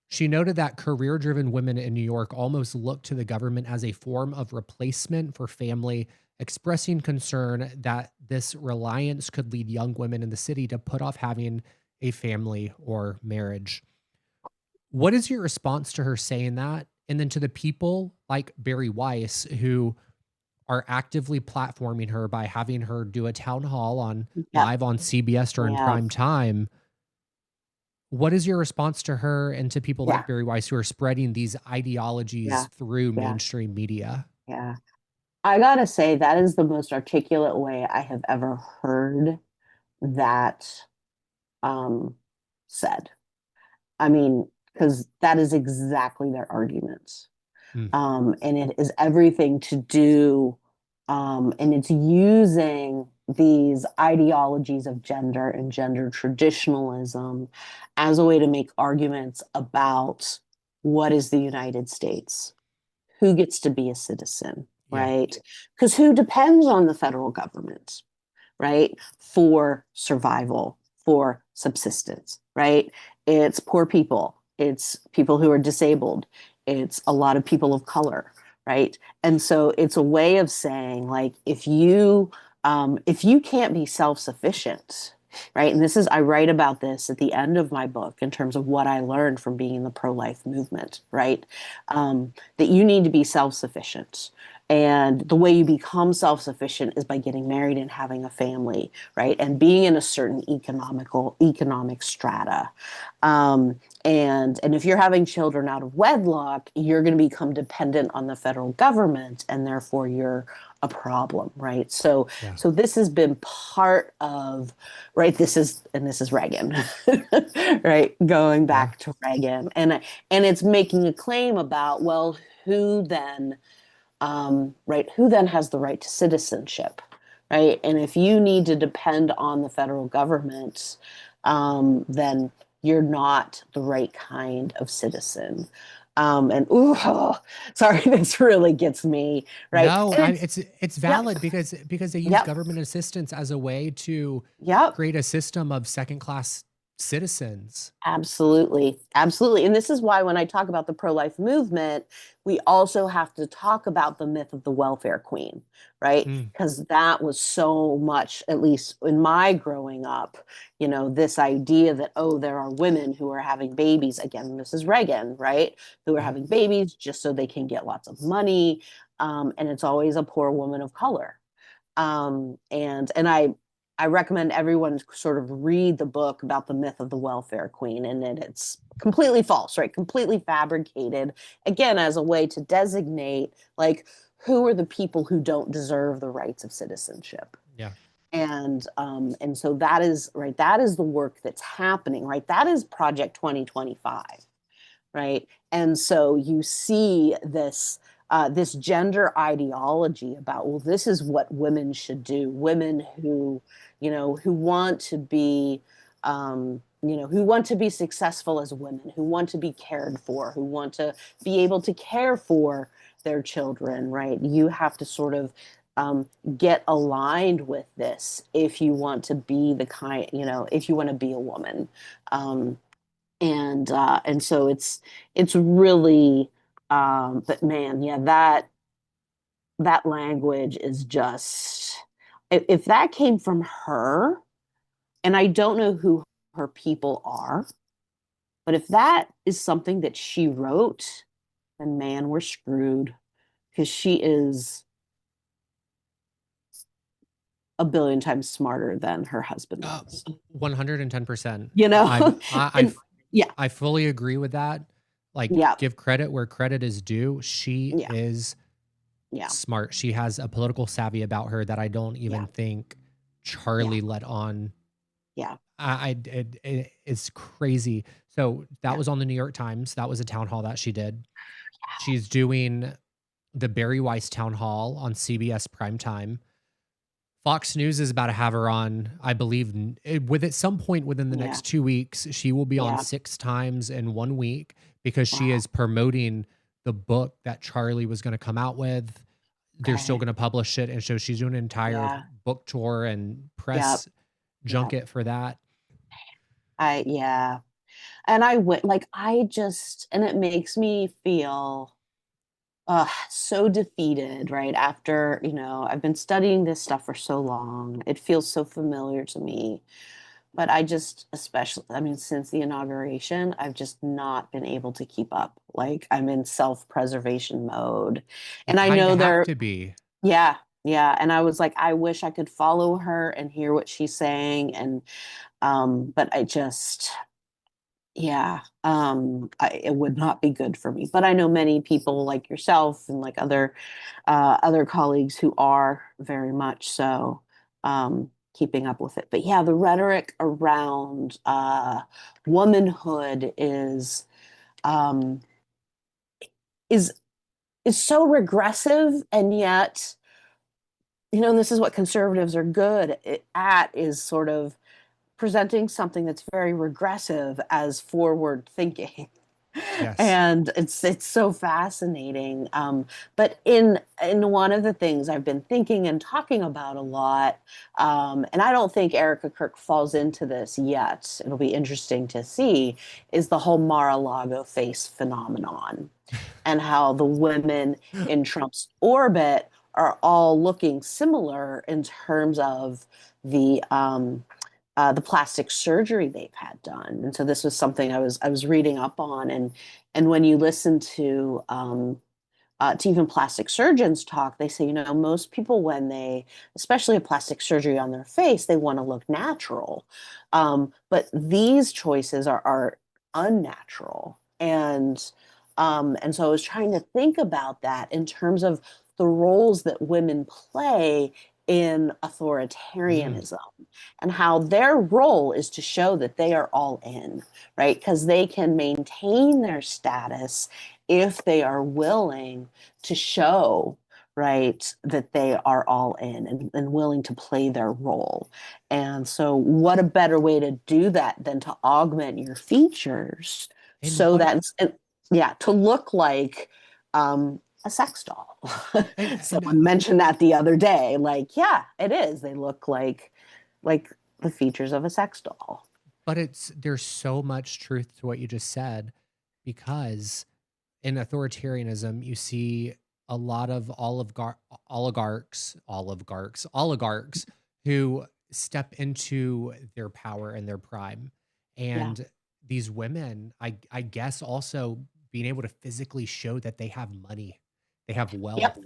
She noted that career-driven women in New York almost look to the government as a form of replacement for family, expressing concern that this reliance could lead young women in the city to put off having a family or marriage. What is your response to her saying that? And then to the people like Barry Weiss who are actively platforming her by having her do a town hall on Yep. live on CBS during Yeah. prime time. What is your response to her and to people Yeah. like Barry Weiss who are spreading these Yeah. ideologies through Yeah. mainstream media? Yeah. I gotta say, that is the most articulate way I have ever heard that um, said. I mean, because that is exactly their arguments. Mm, And it is everything to do, and it's using these ideologies of gender and gender traditionalism as a way to make arguments about what is the United States, who gets to be a citizen, yeah. right? Because who depends on the federal government, right? For survival, for subsistence, right? It's poor people, it's people who are disabled, it's a lot of people of color, right? And so it's a way of saying, like, if you can't be self-sufficient, right? And this is, I write about this at the end of my book in terms of what I learned from being in the pro-life movement, right? That you need to be self-sufficient. And the way you become self-sufficient is by getting married and having a family, right? And being in a certain economic strata. And if you're having children out of wedlock, you're going to become dependent on the federal government, and therefore you're a problem, right? So Yeah. so this has been part of, right? This is Reagan, right? Going Yeah. back to Reagan, and it's making a claim about, well, who then, right? Who then has the right to citizenship, right? And if you need to depend on the federal government, then you're not the right kind of citizen. And ooh, oh, sorry, this really gets me, right? No, And it's it's yep, valid because they use yep, government assistance as a way to yep. create a system of second class citizens. Absolutely. Absolutely. And this is why when I talk about the pro life movement, we also have to talk about the myth of the welfare queen, right? Mm, Because that was so much, at least in my growing up, this idea that, oh, there are women who are having babies, again, Mrs. Reagan, right? Who are yeah. having babies just so they can get lots of money. And it's always a poor woman of color. And I recommend everyone sort of read the book about the myth of the welfare queen, and then it's completely false, right? Completely fabricated, again, as a way to designate, like, who are the people who don't deserve the rights of citizenship. Yeah. And so that is right. That is the work that's happening, right? That is Project 2025, right? And so you see this gender ideology about, well, this is what women should do. Women who want to be who want to be successful as women, who want to be cared for, who want to be able to care for their children, right? You have to sort of get aligned with this if you want to be the kind, if you want to be a woman. And so it's really, but man, yeah, that language is just, if that came from her, and I don't know who her people are, but if that is something that she wrote, then man, we're screwed, because she is a billion times smarter than her husband was. 110%. You I know, and yeah, I fully agree with that. Like, yeah, give credit where credit is due. She yeah, is yeah, smart. She has a political savvy about her that I don't yeah, even think yeah, Charlie let on. yeah, It's crazy. So that yeah, was on the New York Times. That was a town hall that she did. She's doing the Barry Weiss town hall on CBS primetime. Fox News is about to have her on, I believe, with at some point within the yeah, next 2 weeks. She will be on yeah. 6 times in 1 week because she Wow. is promoting the book that Charlie was going to come out with. They're still Okay. going to publish it. And so she's doing an entire Yeah. book tour and Yep. press Yep. junket for that. Yeah. And I went like I just and it makes me feel so defeated, right? After, I've been studying this stuff for so long. It feels so familiar to me. But I just, especially, I mean, since the inauguration, I've just not been able to keep up. Like I'm in self-preservation mode. You And I kind know of have there, to be. yeah, yeah. And I was like, I wish I could follow her and hear what she's saying. And, but I just, yeah, it would not be good for me. But I know many people like yourself and like other colleagues who are very much so keeping up with it. But yeah, the rhetoric around womanhood um, is is so regressive, and yet, and this is what conservatives are good at, is sort of presenting something that's very regressive as forward thinking. Yes. And it's so fascinating. But in one of the things I've been thinking and talking about a lot, and I don't think Erica Kirk falls into this yet. It'll be interesting to see, is the whole Mar-a-Lago face phenomenon and how the women in Trump's orbit are all looking similar in terms of the plastic surgery they've had done. And so this was something I was reading up on, and when you listen to even plastic surgeons talk, they say, most people when they, especially a plastic surgery on their face, they want to look natural, but these choices are unnatural, and so I was trying to think about that in terms of the roles that women play in Mm. authoritarianism and how their role is to show that they are all in, right? Because they can maintain their status if they are willing to show, right, that they are all in and willing to play their role. And so, what a better way to do that than to augment your features And so what that, yeah, to look like a sex doll. and Someone mentioned that the other day. Like, yeah, it is. They look like the features of a sex doll. but there's so much truth to what you just said, because in authoritarianism you see a lot of oligarchs who step into their power and their prime. Yeah. And these women, I guess, also being able to physically show that they have money, they have Yep. wealth,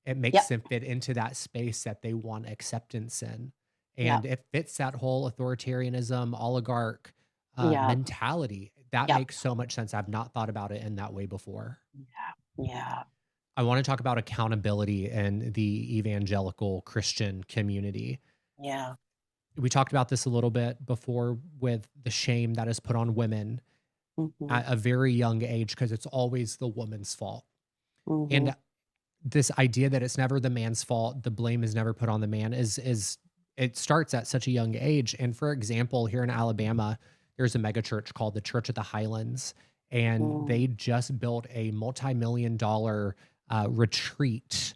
it makes Yep. them fit into that space that they want acceptance in. And Yep. it fits that whole authoritarianism, oligarch Yep. mentality. That Yep. makes so much sense. I've not thought about it in that way before. Yeah. Yeah. I want to talk about accountability in the evangelical Christian community. Yeah. We talked about this a little bit before with the shame that is put on women Hmm. at a very young age because it's always the woman's fault. Hmm. And this idea that it's never the man's fault, the blame is never put on the man, is it starts at such a young age. And for example, here in Alabama, there's a megachurch called the Church at the Highlands, and Mm. they just built a multi-million dollar retreat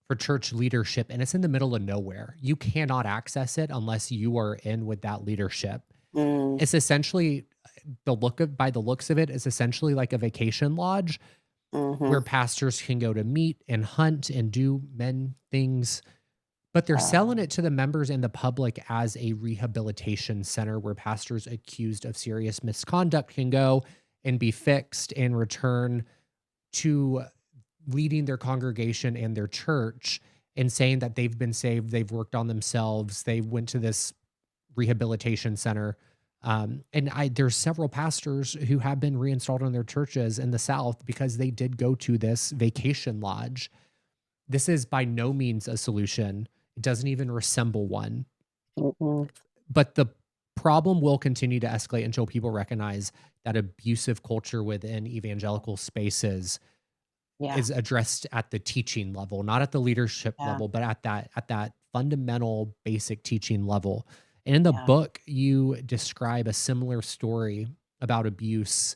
for church leadership, and it's in the middle of nowhere. You cannot access it unless you are in with that leadership. Mm. It's essentially by the looks of it, is essentially like a vacation lodge where Hmm. pastors can go to meet and hunt and do men things, but they're selling it to the members and the public as a rehabilitation center where pastors accused of serious misconduct can go and be fixed and return to leading their congregation and their church, and saying that they've been saved, they've worked on themselves, they went to this rehabilitation center. And there's several pastors who have been reinstalled in their churches in the South because they did go to this vacation lodge. This is by no means a solution. It doesn't even resemble one. Mm-mm. But the problem will continue to escalate until people recognize that abusive culture within evangelical spaces Yeah. is addressed at the teaching level, not at the leadership Yeah. level, but at that fundamental basic teaching level. And in the Yeah. book, you describe a similar story about abuse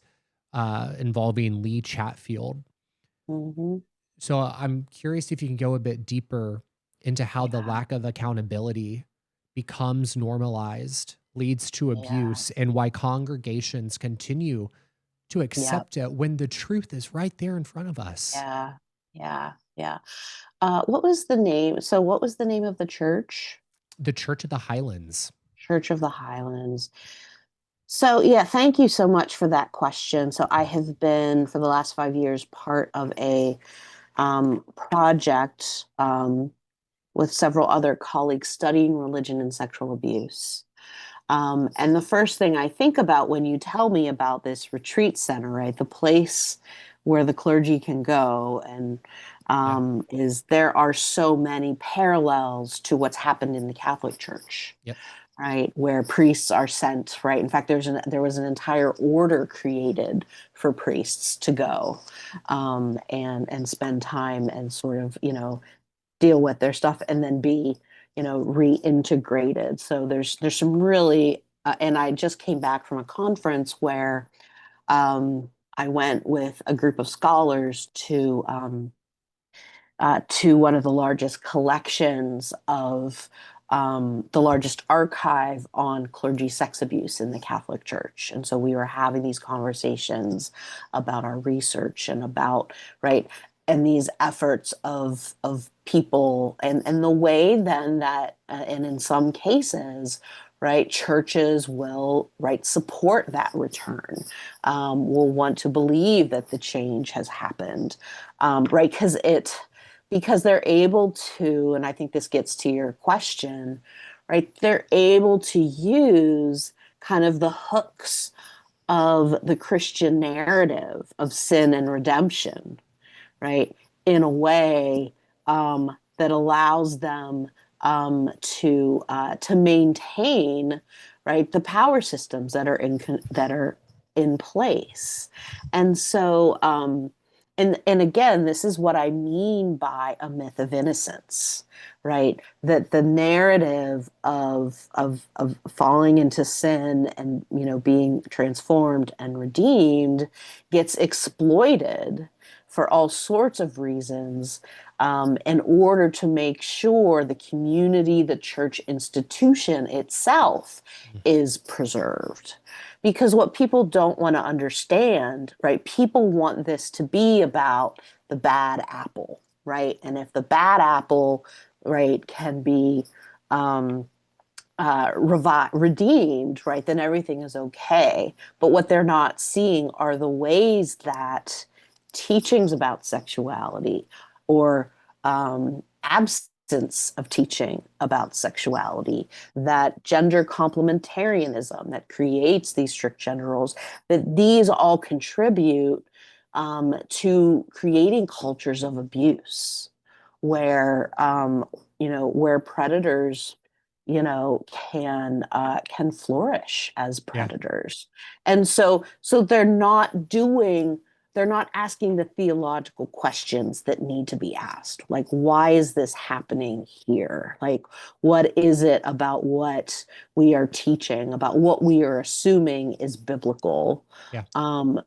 involving Lee Chatfield. Hmm. So I'm curious if you can go a bit deeper into how the Yeah. lack of accountability becomes normalized, leads to Yeah. abuse, and why congregations continue to Yeah. accept it when the truth is right there in front of us. Yeah. Yeah. Yeah. What was the name? So, what was the name of the church? The Church of the Highlands. Church of the Highlands. So, yeah, thank you so much for that question. So, I have been for the last 5 years part of a project with several other colleagues studying religion and sexual abuse. And the first thing I think about when you tell me about this retreat center, right, the place where the clergy can go, and Yeah. is there are so many parallels to what's happened in the Catholic Church, Yep. right, where priests are sent, right. In fact, there was an entire order created for priests to go and spend time and sort of, deal with their stuff and then be, reintegrated. So there's some really and I just came back from a conference where I went with a group of scholars to one of the largest collections of the largest archive on clergy sex abuse in the Catholic Church. And so we were having these conversations about our research and about, right, and these efforts of people and the way then that, and in some cases, right, churches will, right, support that return, will want to believe that the change has happened, right, because they're able to, and I think this gets to your question, right? They're able to use kind of the hooks of the Christian narrative of sin and redemption, right? In a way that allows them to maintain, right, the power systems that are in place. And so and again, this is what I mean by a myth of innocence, right? That the narrative of falling into sin and, being transformed and redeemed gets exploited for all sorts of reasons, in order to make sure the community, the church institution itself Mhm. is preserved. Because what people don't want to understand, right? People want this to be about the bad apple, right? And if the bad apple, right, can be redeemed, right, then everything is okay. But what they're not seeing are the ways that teachings about sexuality or absence of teaching about sexuality, that gender complementarianism that creates these strict gender roles, that these all contribute to creating cultures of abuse where, where predators, can flourish as Yeah. predators. And so they're not asking the theological questions that need to be asked. Like, why is this happening here? Like, what is it about what we are teaching, about what we are assuming is biblical, Yeah.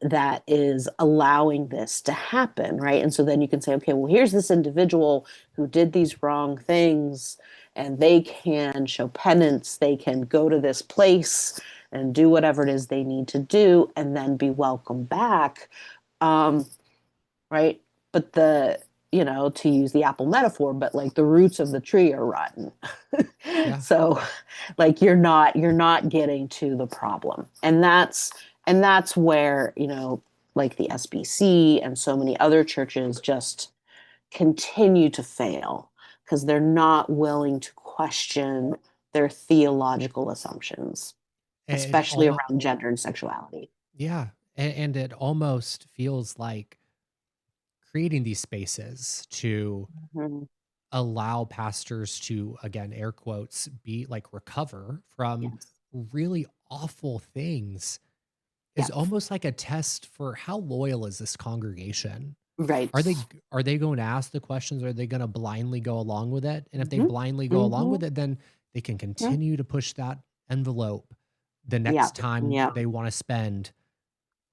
that is allowing this to happen, right? And so then you can say, okay, well, here's this individual who did these wrong things, and they can show penance, they can go to this place and do whatever it is they need to do, and then be welcomed back, um, right? But to use the apple metaphor, but like the roots of the tree are rotten. Yeah. So like you're not getting to the problem. And that's where, like the SBC and so many other churches just continue to fail because they're not willing to question their theological assumptions, And especially almost, around gender and sexuality. yeah. And it almost feels like creating these spaces to Mhm. allow pastors to, again, air quotes, be like recover from Yes. really awful things is Yeah. almost like a test for how loyal is this congregation. Right. Are they going to ask the questions? Are they going to blindly go along with it? And if they Hmm. blindly go along Hmm. with it, then they can continue to push that envelope the Yeah. next time Yeah. they want to spend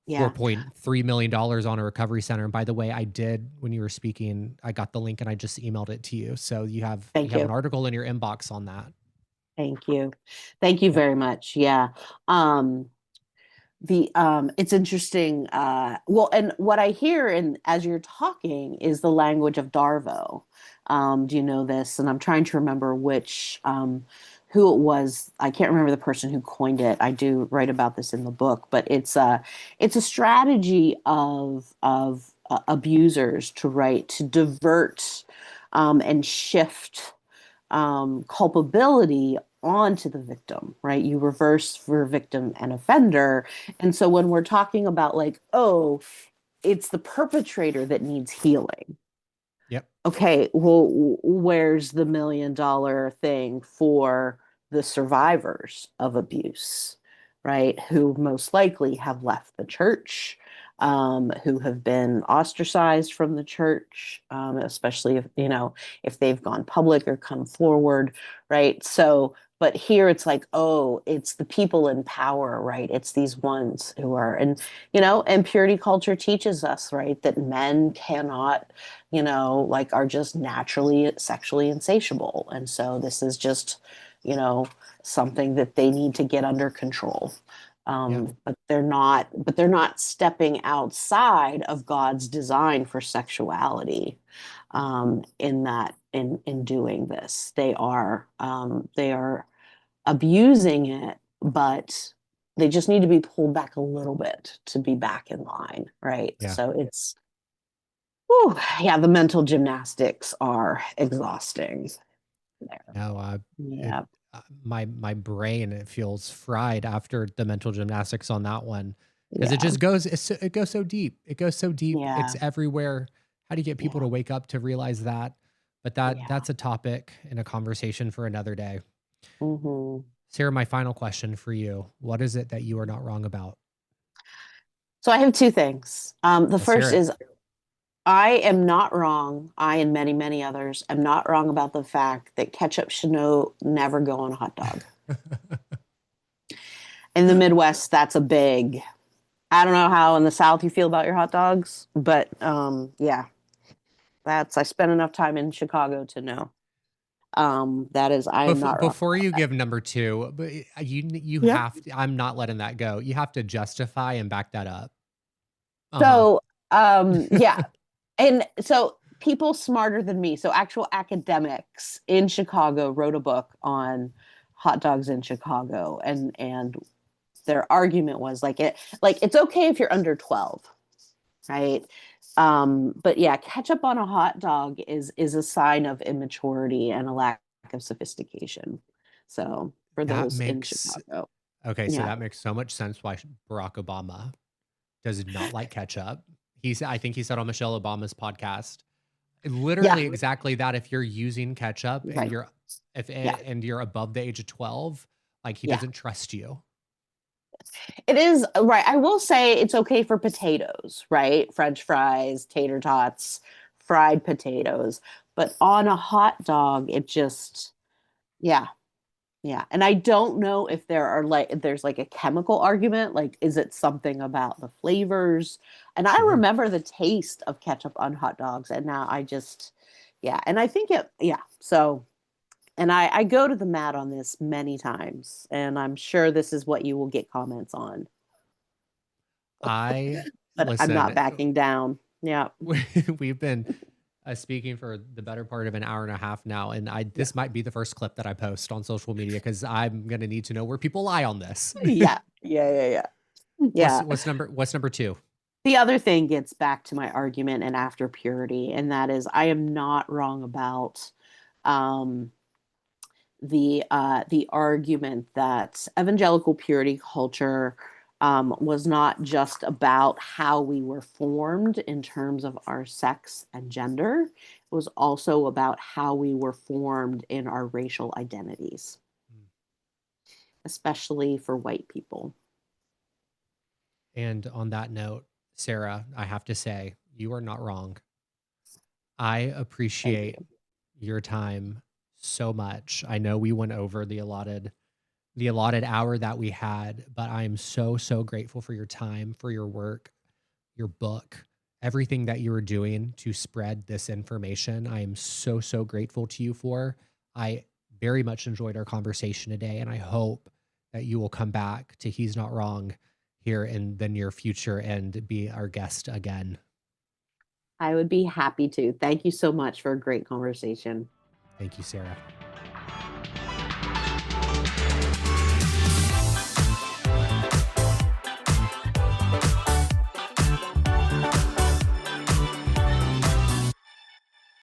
Yeah. $4.3 million on a recovery center. And by the way, I did, when you were speaking, I got the link and I just emailed it to you. So you Thank have an you. article in your inbox on that. Thank you. Thank you Yep. very much. Yeah. The It's interesting, well, and what I hear and as you're talking is the language of Darvo. Do you know this? And I'm trying to remember which who it was. I can't remember the person who coined it. I do write about this in the book, but it's a strategy of abusers to divert and shift culpability onto the victim, right? You reverse for victim and offender. And so when we're talking about, like, oh, it's the perpetrator that needs healing. Yep. Okay, well, where's the $1 million thing for the survivors of abuse, right? Who most likely have left the church, who have been ostracized from the church, especially if, if they've gone public or come forward, right? So, but here it's like, oh, it's the people in power, right? It's these ones who are, and purity culture teaches us, right, that men cannot, like, are just naturally sexually insatiable. And so this is just, you know, something that they need to get under control. Yeah. But they're not stepping outside of God's design for sexuality, in doing this. They are abusing it, but they just need to be pulled back a little bit to be back in line, right? Yeah. So it's, whew, yeah, the mental gymnastics are exhausting there. No, it, Yeah, my brain, it feels fried after the mental gymnastics on that one, because yeah, it goes so deep. It goes so deep. It's yeah, everywhere. How do you get people yeah, to wake up to realize that? But yeah. that's a topic and a conversation for another day. Hmm. Sarah, my final question for you: what is it that you are not wrong about? So I have two things. The Let's hear first it. is, I am not wrong. I and many, many others am not wrong about the fact that ketchup should never go on a hot dog. In the Midwest, that's a big. I don't know how in the South you feel about your hot dogs, but yeah, I spent enough time in Chicago to know. That is, I am not wrong Before about you that. give number two, but you Yeah. have to, I'm not letting that go. You have to justify and back that up. Uh So, huh. yeah. And so people smarter than me, so actual academics in Chicago wrote a book on hot dogs in Chicago, and their argument was like it's okay if you're under 12, right? But yeah, ketchup on a hot dog is a sign of immaturity and a lack of sophistication. So for That those in makes Chicago, Okay, so yeah, that makes so much sense why Barack Obama does not like ketchup. I think he said on Michelle Obama's podcast, yeah, literally exactly that. If you're using ketchup and right, yeah, you're above the age of 12, like, he yeah. doesn't trust you. It is right. I will say it's okay for potatoes, right? French fries, tater tots, fried potatoes. But on a hot dog, it just, yeah, yeah. And I don't know if there's like a chemical argument, like, is it something about the flavors? And I Sure. remember the taste of ketchup on hot dogs, and now I just, yeah. And I think yeah. So, and I go to the mat on this many times, and I'm sure this is what you will get comments on, I but I'm not listen, backing down. Yeah. we've been speaking for the better part of an hour and a half now, and Yeah. this might be the first clip that I post on social media because I'm gonna need to know where people lie on this. Yeah. Yeah. Yeah. Yeah. Yeah. What's number two? The other thing gets back to my argument and after purity, and that is, I am not wrong about um, the argument that evangelical purity culture was not just about how we were formed in terms of our sex and gender. It was also about how we were formed in our racial identities, especially for white people. And on that note, Sarah, I have to say, you are not wrong. I Thank appreciate you. your time so much. I know we went over the the allotted hour that we had, but I'm so, so grateful for your time, for your work, your book, everything that you were doing to spread this information. I am so, so grateful to you for. I very much enjoyed our conversation today, and I hope that you will come back to He's Not Wrong here in the near future and be our guest again. I would be happy to. Thank you so much for a great conversation. Thank you, Sara.